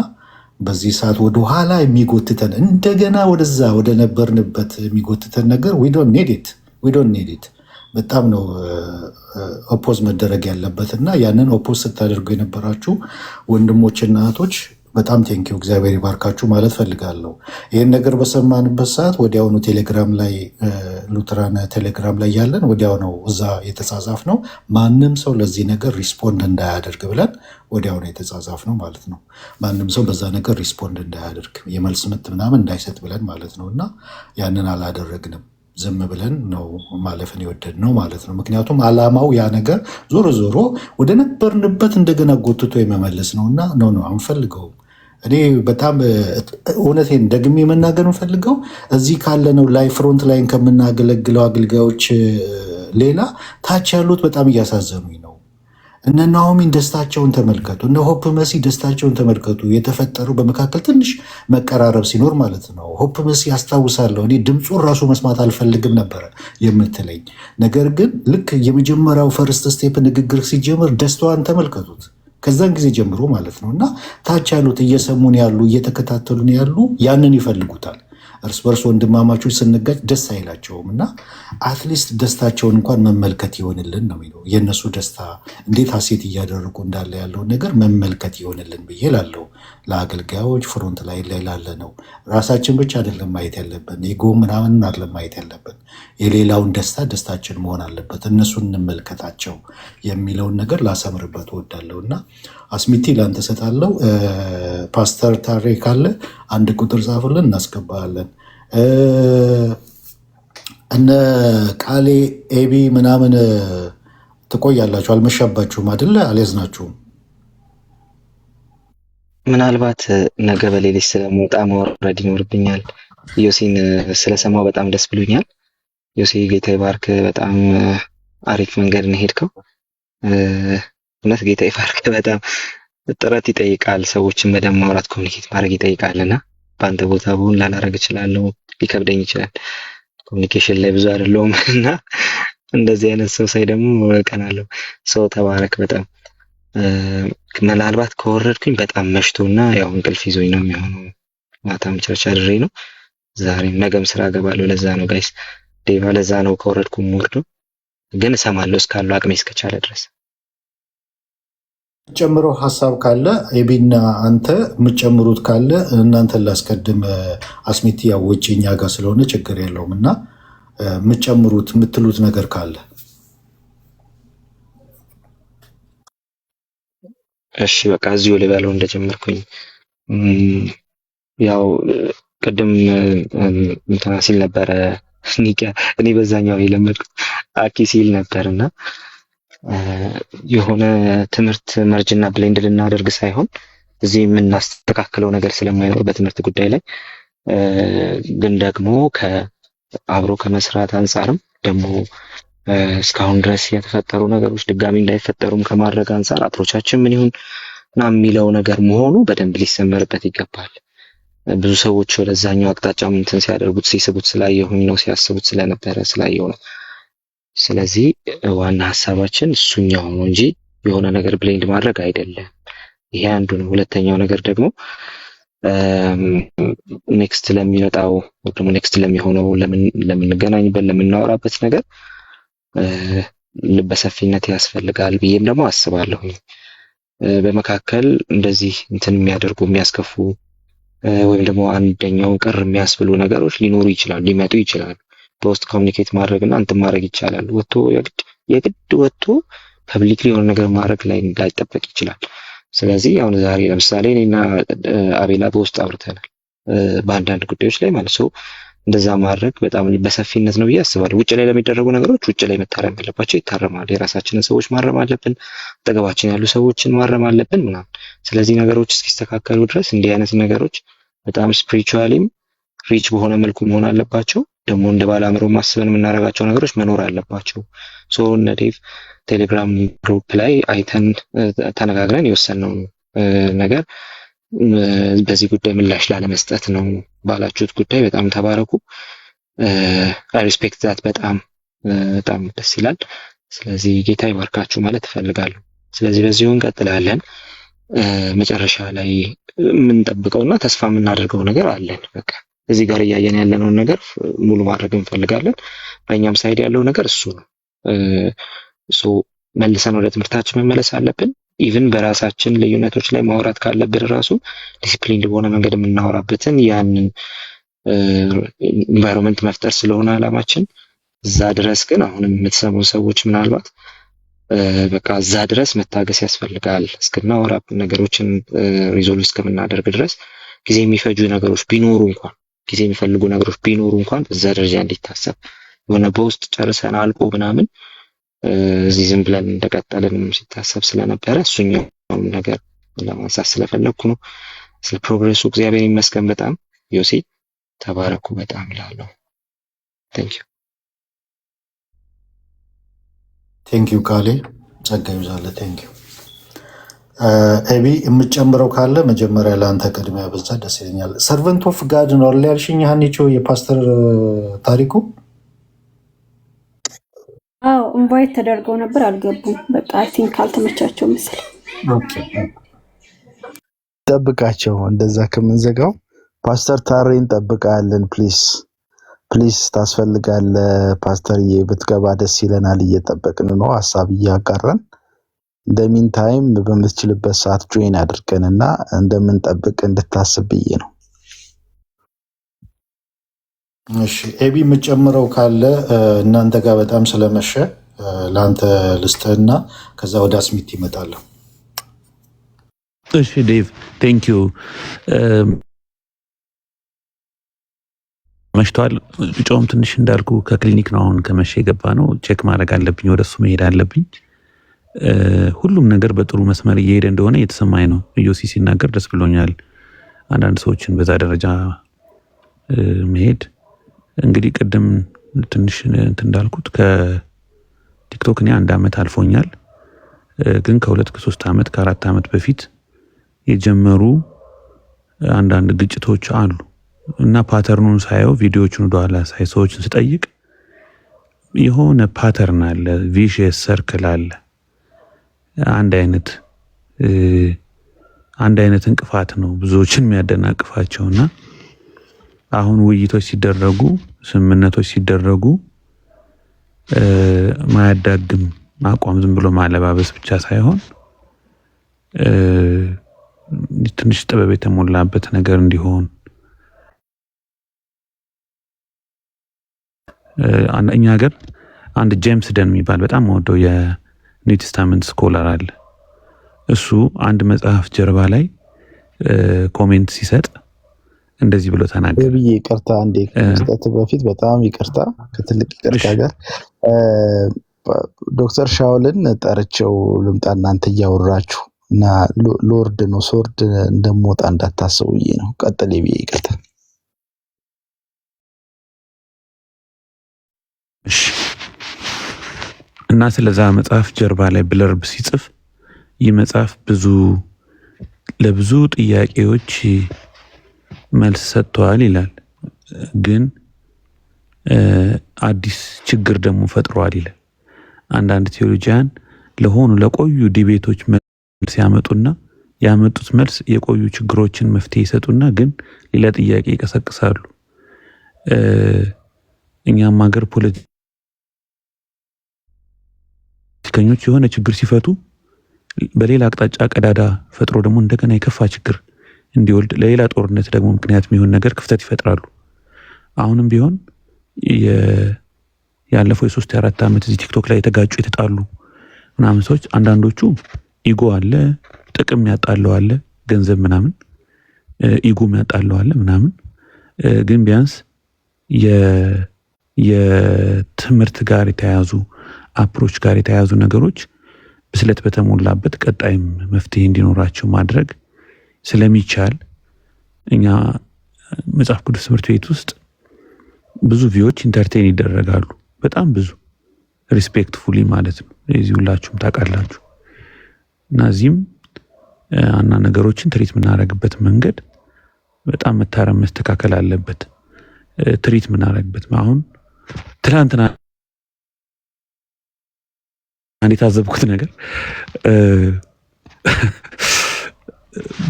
በዚህ ሰዓት ወደ ኋላ የሚጎትተን እንደገና ወደዛ ወደ ነበርንበት የሚጎትተን ነገር ዊ ዶንት ኒድ ኢት በጣም ነው ኦፖዝ መደረግ ያለበት እና ያንን ኦፖዝ ስታደርጉ የነበራችሁ ወንድሞችና እህቶች በጣም ቴንኪው እግዚአብሔር ይባርካችሁ ማለት ፈልጋለሁ። ይህን ነገር በሰማንበት ሰዓት ወዲያውኑ ቴሌግራም ላይ ሉትራን ቴሌግራም ላይ ያለን ወዲያው ነው እዛ የተጻጻፍ ነው። ማንም ሰው ለዚህ ነገር ሪስፖንድ እንዳያደርግ ብለን ወዲያው ነው የተጻጻፍ ነው ማለት ነው። ማንም ሰው በዛ ነገር ሪስፖንድ እንዳያደርግ የመልስ ምት ምናምን እንዳይሰጥ ብለን ማለት ነው እና ያንን አላደረግንም። ዝም ብለን ነው ማለፍን የወደድ ነው ማለት ነው። ምክንያቱም አላማው ያ ነገር ዞሮ ዞሮ ወደ ነበርንበት እንደገና ጎትቶ የመመለስ ነው እና ነው አንፈልገውም። እኔ በጣም እውነቴን ደግሜ መናገር እንፈልገው እዚህ ካለነው ላይ ፍሮንት ላይን ከምናገለግለው አገልጋዮች ሌላ ታች ያሉት በጣም እያሳዘኑኝ ነው። እነ ናሆሚን ደስታቸውን ተመልከቱ፣ እነ ሆፕ መሲ ደስታቸውን ተመልከቱ። የተፈጠረው በመካከል ትንሽ መቀራረብ ሲኖር ማለት ነው። ሆፕ መሲ ያስታውሳለሁ እኔ ድምፁን ራሱ መስማት አልፈልግም ነበረ የምትለኝ ነገር ግን ልክ የመጀመሪያው ፈርስት ስቴፕ ንግግር ሲጀምር ደስታዋን ተመልከቱት። ከዛን ጊዜ ጀምሮ ማለት ነው እና ታች ያሉት እየሰሙን ያሉ እየተከታተሉን ያሉ ያንን ይፈልጉታል። እርስ በርስ ወንድማማቾች ስንጋጭ ደስ አይላቸውም እና አትሊስት ደስታቸውን እንኳን መመልከት ይሆንልን ነው የሚለው። የእነሱ ደስታ እንዴት ሀሴት እያደረጉ እንዳለ ያለውን ነገር መመልከት ይሆንልን ብዬ ላለው ለአገልጋዮች ፍሮንት ላይ ላለ ነው። ራሳችን ብቻ አይደለም ማየት ያለብን፣ ኤጎ ምናምን አይደለም ማየት ያለብን። የሌላውን ደስታ ደስታችን መሆን አለበት። እነሱን እንመልከታቸው የሚለውን ነገር ላሰምርበት እወዳለሁ እና አስሚቲ ላንተ ሰጣለው። ፓስተር ታሬ ካለ አንድ ቁጥር ጻፍልን እናስገባለን። እነ ቃሌ ኤቢ ምናምን ትቆያላችሁ፣ አልመሻባችሁም አይደለ? አልያዝናችሁም። ምናልባት ነገ በሌሊት ስለመውጣ ማውረድ ይኖርብኛል። ዮሴን ስለሰማው በጣም ደስ ብሎኛል። ዮሴ ጌታ ይባርክ። በጣም አሪፍ መንገድ ነው ሄድከው። እውነት ጌታ ይባርክ። በጣም ጥረት ይጠይቃል። ሰዎችን በደንብ ማውራት ኮሚኒኬት ማድረግ ይጠይቃልና በአንተ ቦታ ብሆን ላላረግ እችላለሁ፣ ሊከብደኝ ይችላል። ኮሚኒኬሽን ላይ ብዙ አይደለሁም እና እንደዚህ አይነት ሰው ሳይ ደግሞ ቀናለሁ። ሰው ተባረክ በጣም ምናልባት ከወረድኩኝ በጣም መሽቶና ያው እንቅልፍ ይዞኝ ነው የሚሆነው። ማታም ቸርች አድሬ ነው ዛሬም ነገም ስራ ገባለሁ። ለዛ ነው ጋይስ ዴቫ ለዛ ነው ከወረድኩም ወርዶ ግን እሰማለሁ እስካለው አቅሜ እስከቻለ ድረስ። ጨምሮ ሀሳብ ካለ ኤቢና አንተ የምትጨምሩት ካለ እናንተን ላስቀድም። አስሚቲ ያው ውጭ እኛ ጋር ስለሆነ ችግር የለውም እና የምትጨምሩት የምትሉት ነገር ካለ እሺ በቃ እዚሁ ልበለው እንደጀመርኩኝ። ያው ቅድም እንትና ሲል ነበረ ኒቂያ እኔ በዛኛው የለመድኩት አኪ ሲል ነበርና የሆነ ትምህርት መርጅና ብሌንድ ልናደርግ ሳይሆን እዚህ የምናስተካክለው ነገር ስለማይኖር በትምህርት ጉዳይ ላይ ግን ደግሞ ከአብሮ ከመስራት አንጻርም ደግሞ እስካሁን ድረስ የተፈጠሩ ነገሮች ድጋሚ እንዳይፈጠሩም ከማድረግ አንጻር አፕሮቻችን ምን ይሁን እና የሚለው ነገር መሆኑ በደንብ ሊሰመርበት ይገባል። ብዙ ሰዎች ወደዛኛው አቅጣጫ እንትን ሲያደርጉት ሲስቡት ስላየሁኝ ነው፣ ሲያስቡት ስለነበረ ስላየሁ ነው። ስለዚህ ዋና ሀሳባችን እሱኛው ነው እንጂ የሆነ ነገር ብሌንድ ማድረግ አይደለም። ይሄ አንዱ ነው። ሁለተኛው ነገር ደግሞ ኔክስት ለሚመጣው ደግሞ ኔክስት ለሚሆነው ለምንገናኝበት ለምናወራበት ነገር ልበሰፊነት ያስፈልጋል ብዬም ደግሞ አስባለሁ። በመካከል እንደዚህ እንትን የሚያደርጉ የሚያስከፉ ወይም ደግሞ አንደኛውን ቅር የሚያስብሉ ነገሮች ሊኖሩ ይችላሉ፣ ሊመጡ ይችላሉ። በውስጥ ኮሚኒኬት ማድረግና እንትን ማድረግ ይቻላል። ወጥቶ የግድ ወጥቶ ፐብሊክሊ የሆነ ነገር ማድረግ ላይ እንዳይጠበቅ ይችላል። ስለዚህ አሁን ዛሬ ለምሳሌ እኔና አቤላ በውስጥ አውርተናል በአንዳንድ ጉዳዮች ላይ ማለት ነው። እንደዛ ማድረግ በጣም በሰፊነት ነው ብዬ አስባለሁ። ውጭ ላይ ለሚደረጉ ነገሮች ውጭ ላይ መታረም ያለባቸው ይታረማል። የራሳችንን ሰዎች ማረም አለብን፣ አጠገባችን ያሉ ሰዎችን ማረም አለብን ምናምን። ስለዚህ ነገሮች እስኪስተካከሉ ድረስ እንዲህ አይነት ነገሮች በጣም ስፒሪቹዋሊም ሪች በሆነ መልኩ መሆን አለባቸው። ደግሞ እንደ ባለአእምሮ ማስበን የምናደርጋቸው ነገሮች መኖር አለባቸው። ሶ እነ ዴቭ ቴሌግራም ግሩፕ ላይ አይተን ተነጋግረን የወሰንነው ነገር በዚህ ጉዳይ ምላሽ ላለመስጠት ነው ባላችሁት ጉዳይ በጣም ተባረኩ። ሪስፔክት ዛት በጣም ደስ ይላል። ስለዚህ ጌታ ይባርካችሁ ማለት እፈልጋለሁ። ስለዚህ በዚሁ እንቀጥላለን። መጨረሻ ላይ የምንጠብቀውና ተስፋ የምናደርገው ነገር አለን። በቃ እዚህ ጋር እያየን ያለነውን ነገር ሙሉ ማድረግ እንፈልጋለን። በእኛም ሳይድ ያለው ነገር እሱ ነው። መልሰን ወደ ትምህርታችን መመለስ አለብን። ኢቭን በራሳችን ልዩነቶች ላይ ማውራት ካለብን ራሱ ዲሲፕሊን በሆነ መንገድ የምናወራበትን ያንን ኢንቫይሮንመንት መፍጠር ስለሆነ አላማችን። እዛ ድረስ ግን አሁንም የምትሰሙ ሰዎች ምናልባት በቃ እዛ ድረስ መታገስ ያስፈልጋል። እስክናወራ ነገሮችን ሪዞልቭ እስከምናደርግ ድረስ ጊዜ የሚፈጁ ነገሮች ቢኖሩ እንኳን ጊዜ የሚፈልጉ ነገሮች ቢኖሩ እንኳን በዛ ደረጃ እንዲታሰብ የሆነ በውስጥ ጨርሰን አልቆ ምናምን እዚህ ዝም ብለን እንደቀጠልን ሲታሰብ ስለነበረ እሱኛው ነገር ለማንሳት ስለፈለኩ ነው። ስለ ፕሮግሬሱ እግዚአብሔር ይመስገን። በጣም ዮሴ ተባረኩ በጣም እላለሁ። ቴንኪዩ ካሌ ጸጋ ይብዛለ። ቴንኪዩ ኤቢ የምትጨምረው ካለ መጀመሪያ ለአንተ ቅድሚያ በዛ ደስ ይለኛል። ሰርቨንት ኦፍ ጋድ ነው አለ ያልሽኝ ሀኒቾ የፓስተር ታሪኩ? አዎ ኢንቫይት ተደርገው ነበር አልገቡም። በቃ አይ ቲንክ አልተመቻቸው መሰል። ጠብቃቸው፣ እንደዛ ከምንዘጋው ፓስተር ታሬን ጠብቃለን። ፕሊስ ታስፈልጋለ ፓስተርዬ፣ ብትገባ ደስ ይለናል። እየጠበቅን ነው፣ ሀሳብ እያጋራን እንደሚን ታይም በምትችልበት ሰዓት ጆይን አድርገንና እንደምንጠብቅ እንድታስብ ብዬ ነው። እሺ ኤቢ የምትጨምረው ካለ እናንተ ጋር በጣም ስለመሸ ለአንተ ልስጥህና ከዛ ወደ አስሚት ይመጣለሁ። እሺ ዴቭ ቴንክ ዩ። መሽቷል። ጮም ትንሽ እንዳልኩ ከክሊኒክ ነው አሁን ከመሸ የገባ ነው። ቼክ ማድረግ አለብኝ፣ ወደሱ መሄድ አለብኝ። ሁሉም ነገር በጥሩ መስመር እየሄደ እንደሆነ እየተሰማኝ ነው። ኢዮሲ ሲናገር ደስ ብሎኛል። አንዳንድ ሰዎችን በዛ ደረጃ መሄድ እንግዲህ ቅድም ትንሽ እንዳልኩት ከቲክቶክ እኔ 1 ዓመት አልፎኛል። ግን ከ2 ከ3 ዓመት ከ4 ዓመት በፊት የጀመሩ አንዳንድ ግጭቶች አሉ። እና ፓተርኑን ሳየው ቪዲዮዎቹን ወደኋላ ሳይ ሰዎችን ስጠይቅ የሆነ ፓተርን አለ፣ ቪሽየስ ሰርክል አለ። አንድ አይነት እንቅፋት ነው ብዙዎችን የሚያደናቅፋቸውና አሁን ውይይቶች ሲደረጉ ስምምነቶች ሲደረጉ ማያዳግም አቋም ዝም ብሎ ማለባበስ ብቻ ሳይሆን ትንሽ ጥበብ የተሞላበት ነገር እንዲሆን እኛ ሀገር አንድ ጄምስ ደን የሚባል በጣም ወደው የኒው ቴስታመንት ስኮላር አለ። እሱ አንድ መጽሐፍ ጀርባ ላይ ኮሜንት ሲሰጥ እንደዚህ ብሎ ተናገረ። ብዬ ይቅርታ አንዴ ከመስጠት በፊት በጣም ይቅርታ ከትልቅ ይቅርታ ጋር ዶክተር ሻውልን ጠርቸው ልምጣ እናንተ እያወራችሁ እና ሎርድ ነው ሶርድ እንደምወጣ እንዳታስቡ ብዬ ነው። ቀጥል ብዬ ይቅርታ። እና ስለዛ መጽሐፍ ጀርባ ላይ ብለርብ ሲጽፍ ይህ መጽሐፍ ለብዙ ጥያቄዎች መልስ ሰጥቷል ይላል፣ ግን አዲስ ችግር ደግሞ ፈጥሯል ይላል። አንዳንድ ቴዎሎጂያን ለቆዩ ዲቤቶች መልስ ያመጡና ያመጡት መልስ የቆዩ ችግሮችን መፍትሄ ይሰጡና ግን ሌላ ጥያቄ ይቀሰቅሳሉ። እኛም ሀገር ፖለቲከኞች የሆነ ችግር ሲፈቱ በሌላ አቅጣጫ ቀዳዳ ፈጥሮ ደግሞ እንደገና የከፋ ችግር እንዲወልድ ለሌላ ጦርነት ደግሞ ምክንያት የሚሆን ነገር ክፍተት ይፈጥራሉ። አሁንም ቢሆን ያለፈው የ3-4 ዓመት እዚህ ቲክቶክ ላይ የተጋጩ የተጣሉ ምናምን ሰዎች አንዳንዶቹ ኢጎ አለ፣ ጥቅም ያጣለው አለ፣ ገንዘብ ምናምን ኢጎ ያጣለው አለ ምናምን፣ ግን ቢያንስ የትምህርት ጋር የተያያዙ አፕሮች ጋር የተያያዙ ነገሮች ብስለት በተሞላበት ቀጣይም መፍትሄ እንዲኖራቸው ማድረግ ስለሚቻል እኛ መጽሐፍ ቅዱስ ትምህርት ቤት ውስጥ ብዙ ቪዎች ኢንተርቴን ይደረጋሉ። በጣም ብዙ ሪስፔክትፉሊ ማለት ነው። እዚህ ሁላችሁም ታውቃላችሁ። እና እዚህም አና ነገሮችን ትሪት የምናደርግበት መንገድ በጣም መታረም መስተካከል አለበት። ትሪት የምናደርግበት አሁን ትናንትና አንዴ ታዘብኩት ነገር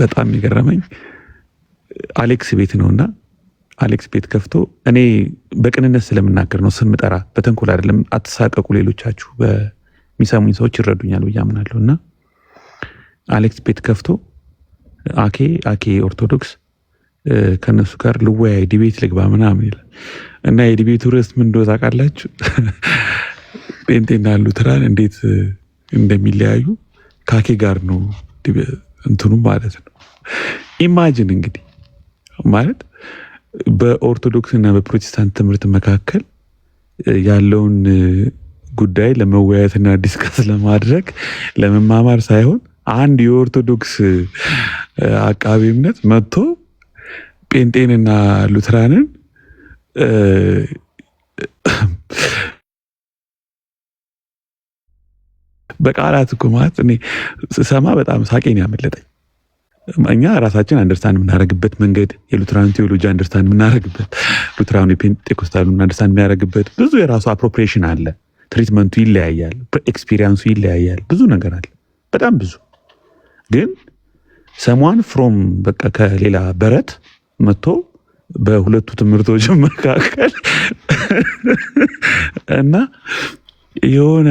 በጣም የሚገርመኝ አሌክስ ቤት ነውና አሌክስ ቤት ከፍቶ እኔ በቅንነት ስለምናገር ነው ስም ጠራ፣ በተንኮል አይደለም። አትሳቀቁ፣ ሌሎቻችሁ በሚሰሙኝ ሰዎች ይረዱኛል ብዬ አምናለሁ። እና አሌክስ ቤት ከፍቶ አኬ ኦርቶዶክስ ከነሱ ጋር ልወያይ ዲቤት ልግባ ምናምን ይላል። እና የዲቤቱ ርዕስ ምን እንደሆነ ታውቃላችሁ? ጴንጤና ሉተራን እንዴት እንደሚለያዩ ካኬ ጋር ነው እንትኑ ማለት ነው። ኢማጂን እንግዲህ ማለት በኦርቶዶክስ እና በፕሮቴስታንት ትምህርት መካከል ያለውን ጉዳይ ለመወያየትና ዲስከስ ለማድረግ ለመማማር ሳይሆን አንድ የኦርቶዶክስ አቃቤ እምነት መጥቶ ጴንጤንና ሉተራንን በቃላት እኮ ማለት እኔ ስሰማ በጣም ሳቄን ያመለጠኝ። እኛ ራሳችን አንደርስታንድ የምናደርግበት መንገድ የሉትራን ቴዎሎጂ አንደርስታንድ የምናደርግበት፣ ሉትራን የፔንቴኮስታሉን አንደርስታንድ የሚያደርግበት ብዙ የራሱ አፕሮፕሪዬሽን አለ። ትሪትመንቱ ይለያያል፣ ኤክስፒሪየንሱ ይለያያል፣ ብዙ ነገር አለ፣ በጣም ብዙ። ግን ሰሟን ፍሮም በቃ ከሌላ በረት መጥቶ በሁለቱ ትምህርቶች መካከል እና የሆነ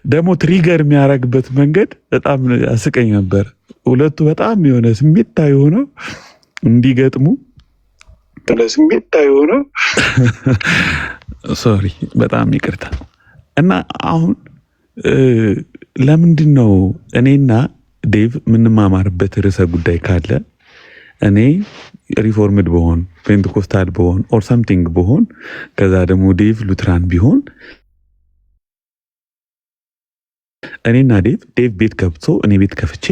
ደግሞ ትሪገር የሚያደርግበት መንገድ በጣም ያስቀኝ ነበር። ሁለቱ በጣም የሆነ ስሜታዊ ሆነው እንዲገጥሙ ሶሪ በጣም ይቅርታ። እና አሁን ለምንድን ነው እኔና ዴቭ የምንማማርበት ርዕሰ ጉዳይ ካለ እኔ ሪፎርምድ በሆን ፔንቴኮስታል በሆን ኦር ሳምቲንግ በሆን ከዛ ደግሞ ዴቭ ሉትራን ቢሆን እኔና ዴቭ ቤት ገብቶ እኔ ቤት ከፍቼ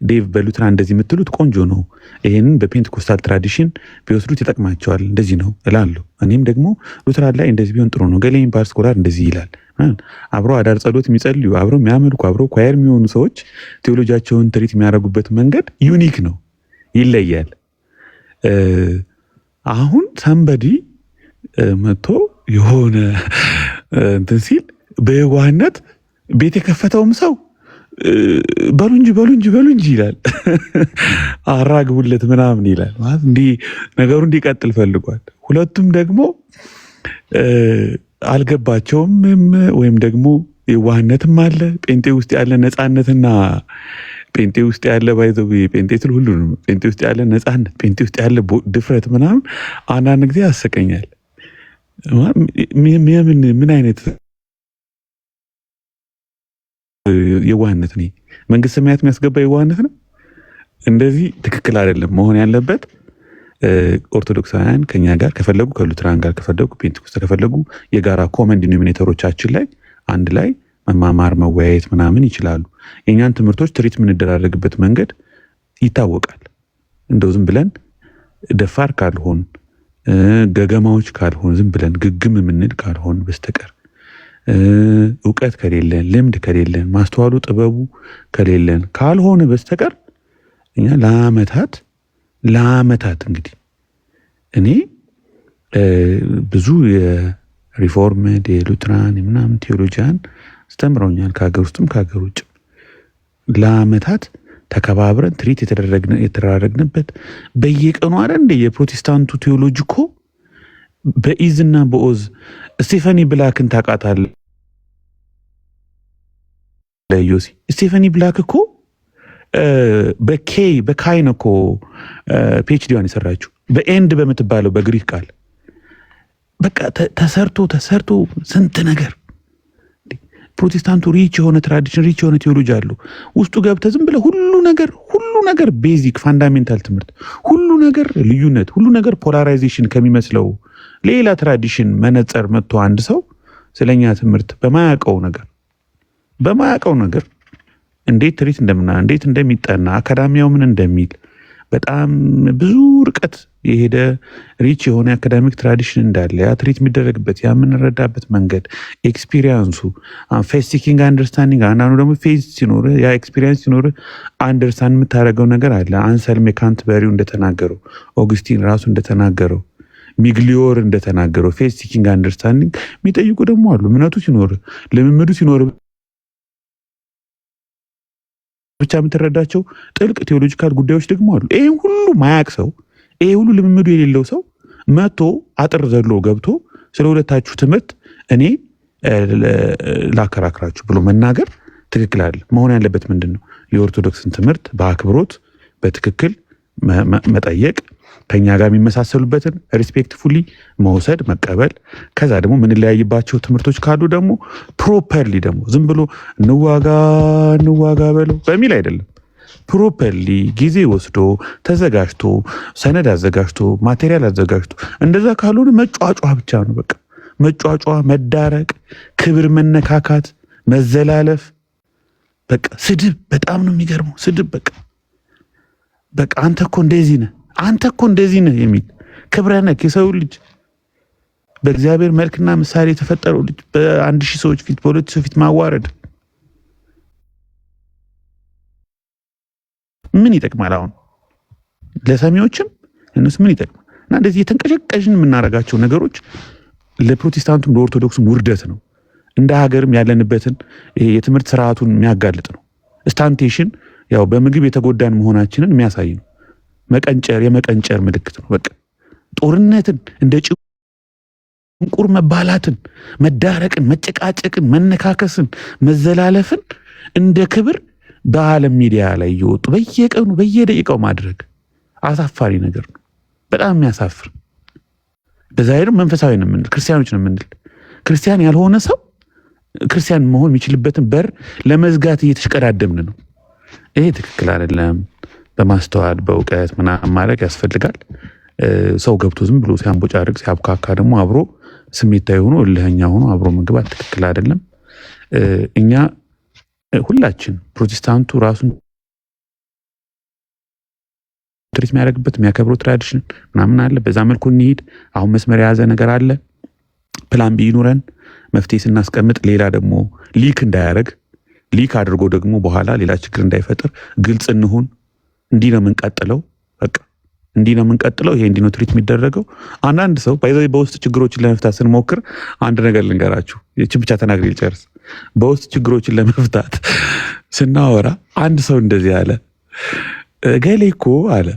ዴቭ በሉትራን እንደዚህ የምትሉት ቆንጆ ነው፣ ይሄንን በፔንቴኮስታል ትራዲሽን ቢወስዱት ይጠቅማቸዋል፣ እንደዚህ ነው እላለሁ። እኔም ደግሞ ሉትራን ላይ እንደዚህ ቢሆን ጥሩ ነው፣ ገሌን ባር ስኮላር እንደዚህ ይላል። አብሮ አዳር ጸሎት የሚጸልዩ አብሮ የሚያመልኩ አብሮ ኳየር የሚሆኑ ሰዎች ቴዎሎጂያቸውን ትሪት የሚያደርጉበት መንገድ ዩኒክ ነው፣ ይለያል። አሁን ሰንበዲ መጥቶ የሆነ እንትን ሲል በየዋህነት ቤት የከፈተውም ሰው በሉ እንጂ ይላል። አራግቡለት ምናምን ይላል። ማለት እንዲህ ነገሩ እንዲቀጥል ፈልጓል። ሁለቱም ደግሞ አልገባቸውም ወይም ደግሞ የዋህነትም አለ። ጴንጤ ውስጥ ያለ ነፃነትና ጴንጤ ውስጥ ያለ ባይዘው ጴንጤ ስል ሁሉ ነው። ጴንጤ ውስጥ ያለ ነፃነት፣ ጴንጤ ውስጥ ያለ ድፍረት ምናምን አንዳንድ ጊዜ ያሰቀኛል። ምን አይነት የዋህነት ነው? መንግስት ሰማያት የሚያስገባ የዋህነት ነው? እንደዚህ ትክክል አይደለም። መሆን ያለበት ኦርቶዶክሳውያን ከኛ ጋር ከፈለጉ ከሉትራን ጋር ከፈለጉ ፔንቴኮስት ከፈለጉ የጋራ ኮመን ዲኖሚኔተሮቻችን ላይ አንድ ላይ መማማር መወያየት ምናምን ይችላሉ። የኛን ትምህርቶች ትሪት የምንደራረግበት መንገድ ይታወቃል። እንደው ዝም ብለን ደፋር ካልሆን ገገማዎች ካልሆን ዝም ብለን ግግም የምንል ካልሆን በስተቀር እውቀት ከሌለን ልምድ ከሌለን ማስተዋሉ ጥበቡ ከሌለን ካልሆነ በስተቀር እኛ ለአመታት እንግዲህ እኔ ብዙ የሪፎርምድ የሉትራን ምናምን ቴዎሎጂያን አስተምረውኛል ከሀገር ውስጥም ከሀገር ውጭ። ለአመታት ተከባብረን ትሪት የተደራረግንበት በየቀኑ አረ እንደ የፕሮቴስታንቱ ቴዎሎጂ እኮ በኢዝና በኦዝ ስቴፈኒ ብላክን ታውቃታለህ? ለዮሲ ስቴፈኒ ብላክ እኮ በካይን እኮ ፒኤችዲዋን የሰራችው በኤንድ በምትባለው በግሪክ ቃል በቃ ተሰርቶ ስንት ነገር። ፕሮቴስታንቱ ሪች የሆነ ትራዲሽን ሪች የሆነ ቴዎሎጂ አለው። ውስጡ ገብተህ ዝም ብለህ ሁሉ ነገር ቤዚክ ፋንዳሜንታል ትምህርት ሁሉ ነገር ልዩነት ሁሉ ነገር ፖላራይዜሽን ከሚመስለው ሌላ ትራዲሽን መነጽር መጥቶ አንድ ሰው ስለኛ ትምህርት በማያውቀው ነገር እንዴት ትሪት እንዴት እንደሚጠና አካዳሚያው ምን እንደሚል በጣም ብዙ ርቀት የሄደ ሪች የሆነ አካዳሚክ ትራዲሽን እንዳለ ያ ትሪት የሚደረግበት ያ የምንረዳበት መንገድ ኤክስፒሪየንሱ ፌዝ ሲኪንግ አንደርስታንዲንግ አንዳንዱ ደግሞ ፌዝ ሲኖር ያ ኤክስፒሪየንስ ሲኖር አንደርስታንድ የምታደርገው ነገር አለ። አንሰልም ካንተርበሪው እንደተናገረው ኦግስቲን ራሱ እንደተናገረው ሚግሊዮር እንደተናገረው ፌዝ ሲኪንግ አንደርስታንዲንግ የሚጠይቁ ደግሞ አሉ። እምነቱ ሲኖር ልምምዱ ሲኖር ብቻ የምትረዳቸው ጥልቅ ቴዎሎጂካል ጉዳዮች ደግሞ አሉ። ይሄ ሁሉ ማያቅ ሰው ይሄ ሁሉ ልምምዱ የሌለው ሰው መጥቶ አጥር ዘሎ ገብቶ ስለ ሁለታችሁ ትምህርት እኔ ላከራክራችሁ ብሎ መናገር ትክክል አይደለም። መሆን ያለበት ምንድን ነው? የኦርቶዶክስን ትምህርት በአክብሮት በትክክል መጠየቅ፣ ከኛ ጋር የሚመሳሰሉበትን ሪስፔክትፉሊ መውሰድ መቀበል፣ ከዛ ደግሞ ምንለያይባቸው ትምህርቶች ካሉ ደግሞ ፕሮፐርሊ ደግሞ ዝም ብሎ እንዋጋ በለው በሚል አይደለም። ፕሮፐርሊ ጊዜ ወስዶ ተዘጋጅቶ ሰነድ አዘጋጅቶ ማቴሪያል አዘጋጅቶ እንደዛ ካልሆነ መጫጫ ብቻ ነው። በቃ መጫጫ፣ መዳረቅ፣ ክብር መነካካት፣ መዘላለፍ፣ በቃ ስድብ በጣም ነው የሚገርመው። ስድብ በቃ አንተ እኮ እንደዚህ ነህ የሚል ክብረ ነክ የሰው ልጅ በእግዚአብሔር መልክና ምሳሌ የተፈጠረው ልጅ በ1000 ሰዎች ፊት በ200 ሰው ፊት ማዋረድ ምን ይጠቅማል? አሁን ለሰሚዎችም እነሱ ምን ይጠቅማል? እና እንደዚህ የተንቀሸቀሽን የምናደርጋቸው ነገሮች ለፕሮቴስታንቱም ለኦርቶዶክሱም ውርደት ነው። እንደ ሀገርም ያለንበትን የትምህርት ስርዓቱን የሚያጋልጥ ነው። ስታንቴሽን ያው በምግብ የተጎዳን መሆናችንን የሚያሳይ ነው። የመቀንጨር ምልክት ነው። በቃ ጦርነትን እንደ ጭንቁር መባላትን፣ መዳረቅን፣ መጨቃጨቅን፣ መነካከስን፣ መዘላለፍን እንደ ክብር በዓለም ሚዲያ ላይ እየወጡ በየቀኑ በየደቂቃው ማድረግ አሳፋሪ ነገር ነው። በጣም የሚያሳፍር። በዛ ሄደው መንፈሳዊ ነው የምንል ክርስቲያኖች ነው የምንል ክርስቲያን ያልሆነ ሰው ክርስቲያን መሆን የሚችልበትን በር ለመዝጋት እየተሽቀዳደምን ነው። ይሄ ትክክል አይደለም። በማስተዋል በእውቀት ምናምን ማድረግ ያስፈልጋል። ሰው ገብቶ ዝም ብሎ ሲያንቦጫርቅ ሲያብካካ ደግሞ አብሮ ስሜታዊ ሆኖ እልህኛ ሆኖ አብሮ መግባት ትክክል አይደለም። እኛ ሁላችን ፕሮቴስታንቱ ራሱን ትሪት የሚያደርግበት የሚያከብረው ትራዲሽን ምናምን አለ። በዛ መልኩ እንሂድ። አሁን መስመር የያዘ ነገር አለ። ፕላን ቢ ይኑረን። መፍትሄ ስናስቀምጥ ሌላ ደግሞ ሊክ እንዳያደርግ ሊክ አድርጎ ደግሞ በኋላ ሌላ ችግር እንዳይፈጥር ግልጽ እንሁን። እንዲህ ነው የምንቀጥለው። በቃ እንዲህ ነው የምንቀጥለው፣ ይሄ እንዲህ ነው ትሪት የሚደረገው። አንዳንድ ሰው በውስጥ ችግሮችን ለመፍታት ስንሞክር አንድ ነገር ልንገራችሁ፣ ይህችን ብቻ ተናግሬ ልጨርስ። በውስጥ ችግሮችን ለመፍታት ስናወራ አንድ ሰው እንደዚህ አለ፣ እገሌ እኮ አለ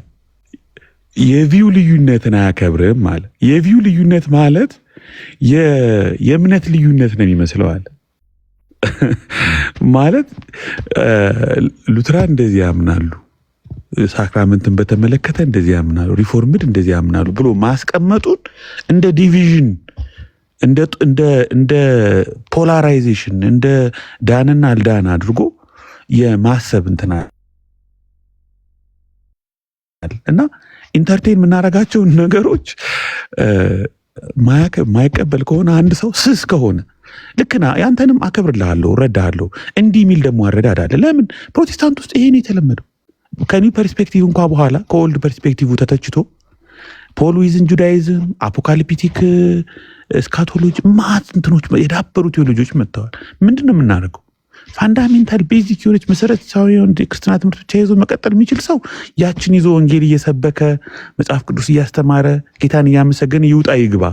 የቪው ልዩነትን አያከብርም አለ። የቪው ልዩነት ማለት የእምነት ልዩነት ነው የሚመስለው አለ። ማለት ሉትራን እንደዚህ ያምናሉ፣ ሳክራመንትን በተመለከተ እንደዚህ ያምናሉ፣ ሪፎርምድ እንደዚህ ያምናሉ ብሎ ማስቀመጡን እንደ ዲቪዥን እንደ ፖላራይዜሽን እንደ ዳንና አልዳን አድርጎ የማሰብ እንትና እና ኢንተርቴን የምናደርጋቸውን ነገሮች ማይቀበል ከሆነ አንድ ሰው ስስ ከሆነ ልክና ያንተንም አከብርልሃለሁ እረዳሃለሁ እንዲህ የሚል ደግሞ አረዳድ አለ። ለምን ፕሮቴስታንት ውስጥ ይሄን የተለመደው ከኒው ፐርስፔክቲቭ እንኳ በኋላ ከኦልድ ፐርስፔክቲቭ ተተችቶ ፖሉይዝም፣ ጁዳይዝም፣ አፖካሊፕቲክ ስካቶሎጂ ማት እንትኖች የዳበሩ ቴዎሎጂዎች መጥተዋል። ምንድን ነው የምናደርገው? ፋንዳሜንታል ቤዚክ የሆነች መሰረታዊ የሆነ ክርስትና ትምህርት ብቻ ይዞ መቀጠል የሚችል ሰው ያችን ይዞ ወንጌል እየሰበከ መጽሐፍ ቅዱስ እያስተማረ ጌታን እያመሰገነ ይውጣ ይግባ።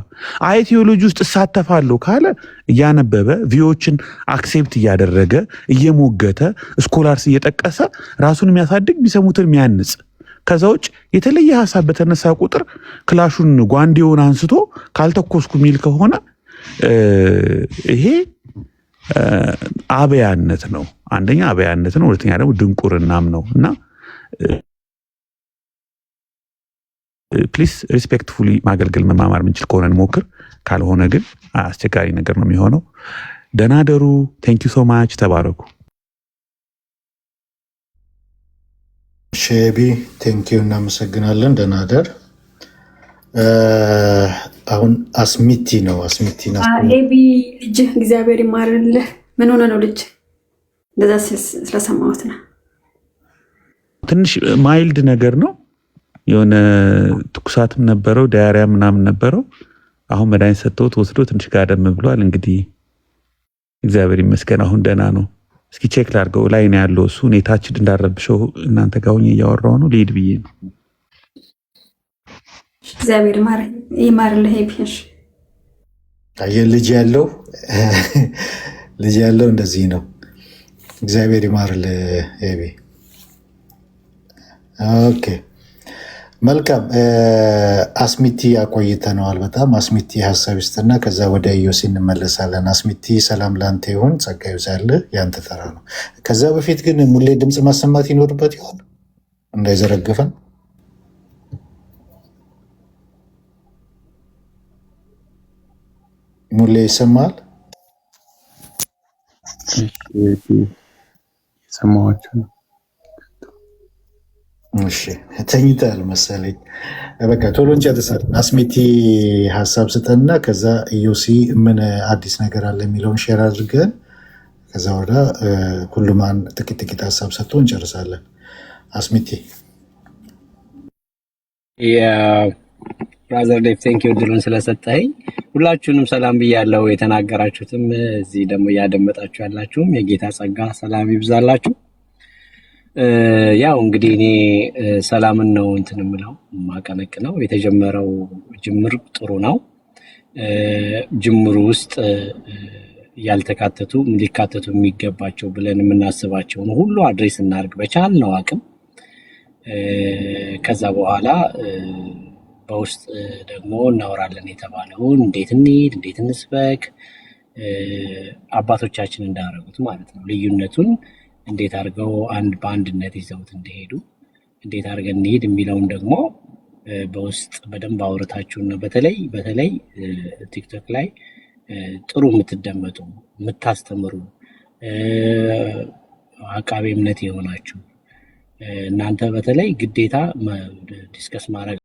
አይ ቴዎሎጂ ውስጥ እሳተፋለሁ ካለ እያነበበ ቪዎችን አክሴፕት እያደረገ እየሞገተ ስኮላርስ እየጠቀሰ ራሱን የሚያሳድግ ቢሰሙትን የሚያንጽ። ከዛ ውጭ የተለየ ሀሳብ በተነሳ ቁጥር ክላሹን ጓንዴውን አንስቶ ካልተኮስኩ የሚል ከሆነ ይሄ አበያነት ነው። አንደኛ አበያነት ነው፣ ሁለተኛ ደግሞ ድንቁርናም ነው። እና ፕሊስ ሪስፔክትፉሊ ማገልገል መማማር ምንችል ከሆነ እንሞክር፣ ካልሆነ ግን አስቸጋሪ ነገር ነው የሚሆነው። ደህና ደሩ። ቴንክ ዩ ሶ ማች። ተባረኩ። ሼቢ ቴንክ ዩ፣ እናመሰግናለን። ደህና ደር። አሁን አስሚቲ ነው። አስሚቲ ነው። ኤቢ ልጅ እግዚአብሔር ይማርልህ። ምን ሆነ ነው ልጅ? እንደዛ ስለሰማሁት ነው። ትንሽ ማይልድ ነገር ነው። የሆነ ትኩሳትም ነበረው፣ ዳያሪያ ምናምን ነበረው። አሁን መድኃኒት ሰጥተውት ወስዶ ትንሽ ጋደም ብሏል። እንግዲህ እግዚአብሔር ይመስገን አሁን ደህና ነው። እስኪ ቼክ ላድርገው። ላይ ነው ያለው እሱ። እኔታችን እንዳረብሸው እናንተ ጋር ሆኜ እያወራሁ ነው። ልሂድ ብዬ ነው። እግዚአብሔር ይማርልህ። ኤቢሽ አየህ ልጅ ያለው እንደዚህ ነው። እግዚአብሔር ይማርልህ ኤቢ። ኦኬ መልካም። አስሚቲ አቆይተነዋል በጣም። አስሚቲ ሀሳብ ይስጥና ከዛ ወደ ኢዮሲ እንመለሳለን። አስሚቲ ሰላም ላንተ ይሁን፣ ጸጋ ይብዛልህ። ያንተ ተራ ነው። ከዛ በፊት ግን ሙሌ ድምፅ ማሰማት ይኖርበት ይሆን እንዳይዘረግፈን። ሙሌ ይሰማል? የሰማኋቸው ነው። እሺ ተኝተሃል መሰለኝ። በቃ ቶሎ እንጨርሳለን። አስሚቲ ሀሳብ ስጠንና ከዛ ኢዮሲ ምን አዲስ ነገር አለ የሚለውን ሼር አድርገን ከዛ ወደ ሁሉም ጥቂት ሀሳብ ሰጥቶ እንጨርሳለን። አስሚቲ። ብራዘር ዴቭ ቴንክ ዩ ድሉን ስለሰጠኸኝ። ሁላችሁንም ሰላም ብያለሁ። የተናገራችሁትም እዚህ ደግሞ እያደመጣችሁ ያላችሁም የጌታ ጸጋ ሰላም ይብዛላችሁ። ያው እንግዲህ እኔ ሰላምን ነው እንትን የምለው ማቀነቅነው። የተጀመረው ጅምር ጥሩ ነው። ጅምሩ ውስጥ ያልተካተቱ ሊካተቱ የሚገባቸው ብለን የምናስባቸውን ሁሉ አድሬስ እናድርግ በቻልነው አቅም። ከዛ በኋላ በውስጥ ደግሞ እናወራለን የተባለውን እንዴት እንሂድ፣ እንዴት እንስበክ፣ አባቶቻችን እንዳደረጉት ማለት ነው። ልዩነቱን እንዴት አድርገው በአንድነት ይዘውት እንደሄዱ እንዴት አድርገን እንሂድ የሚለውን ደግሞ በውስጥ በደንብ አውርታችሁና በተለይ ቲክቶክ ላይ ጥሩ የምትደመጡ የምታስተምሩ አቃቤ እምነት የሆናችሁ እናንተ በተለይ ግዴታ ዲስከስ ማድረግ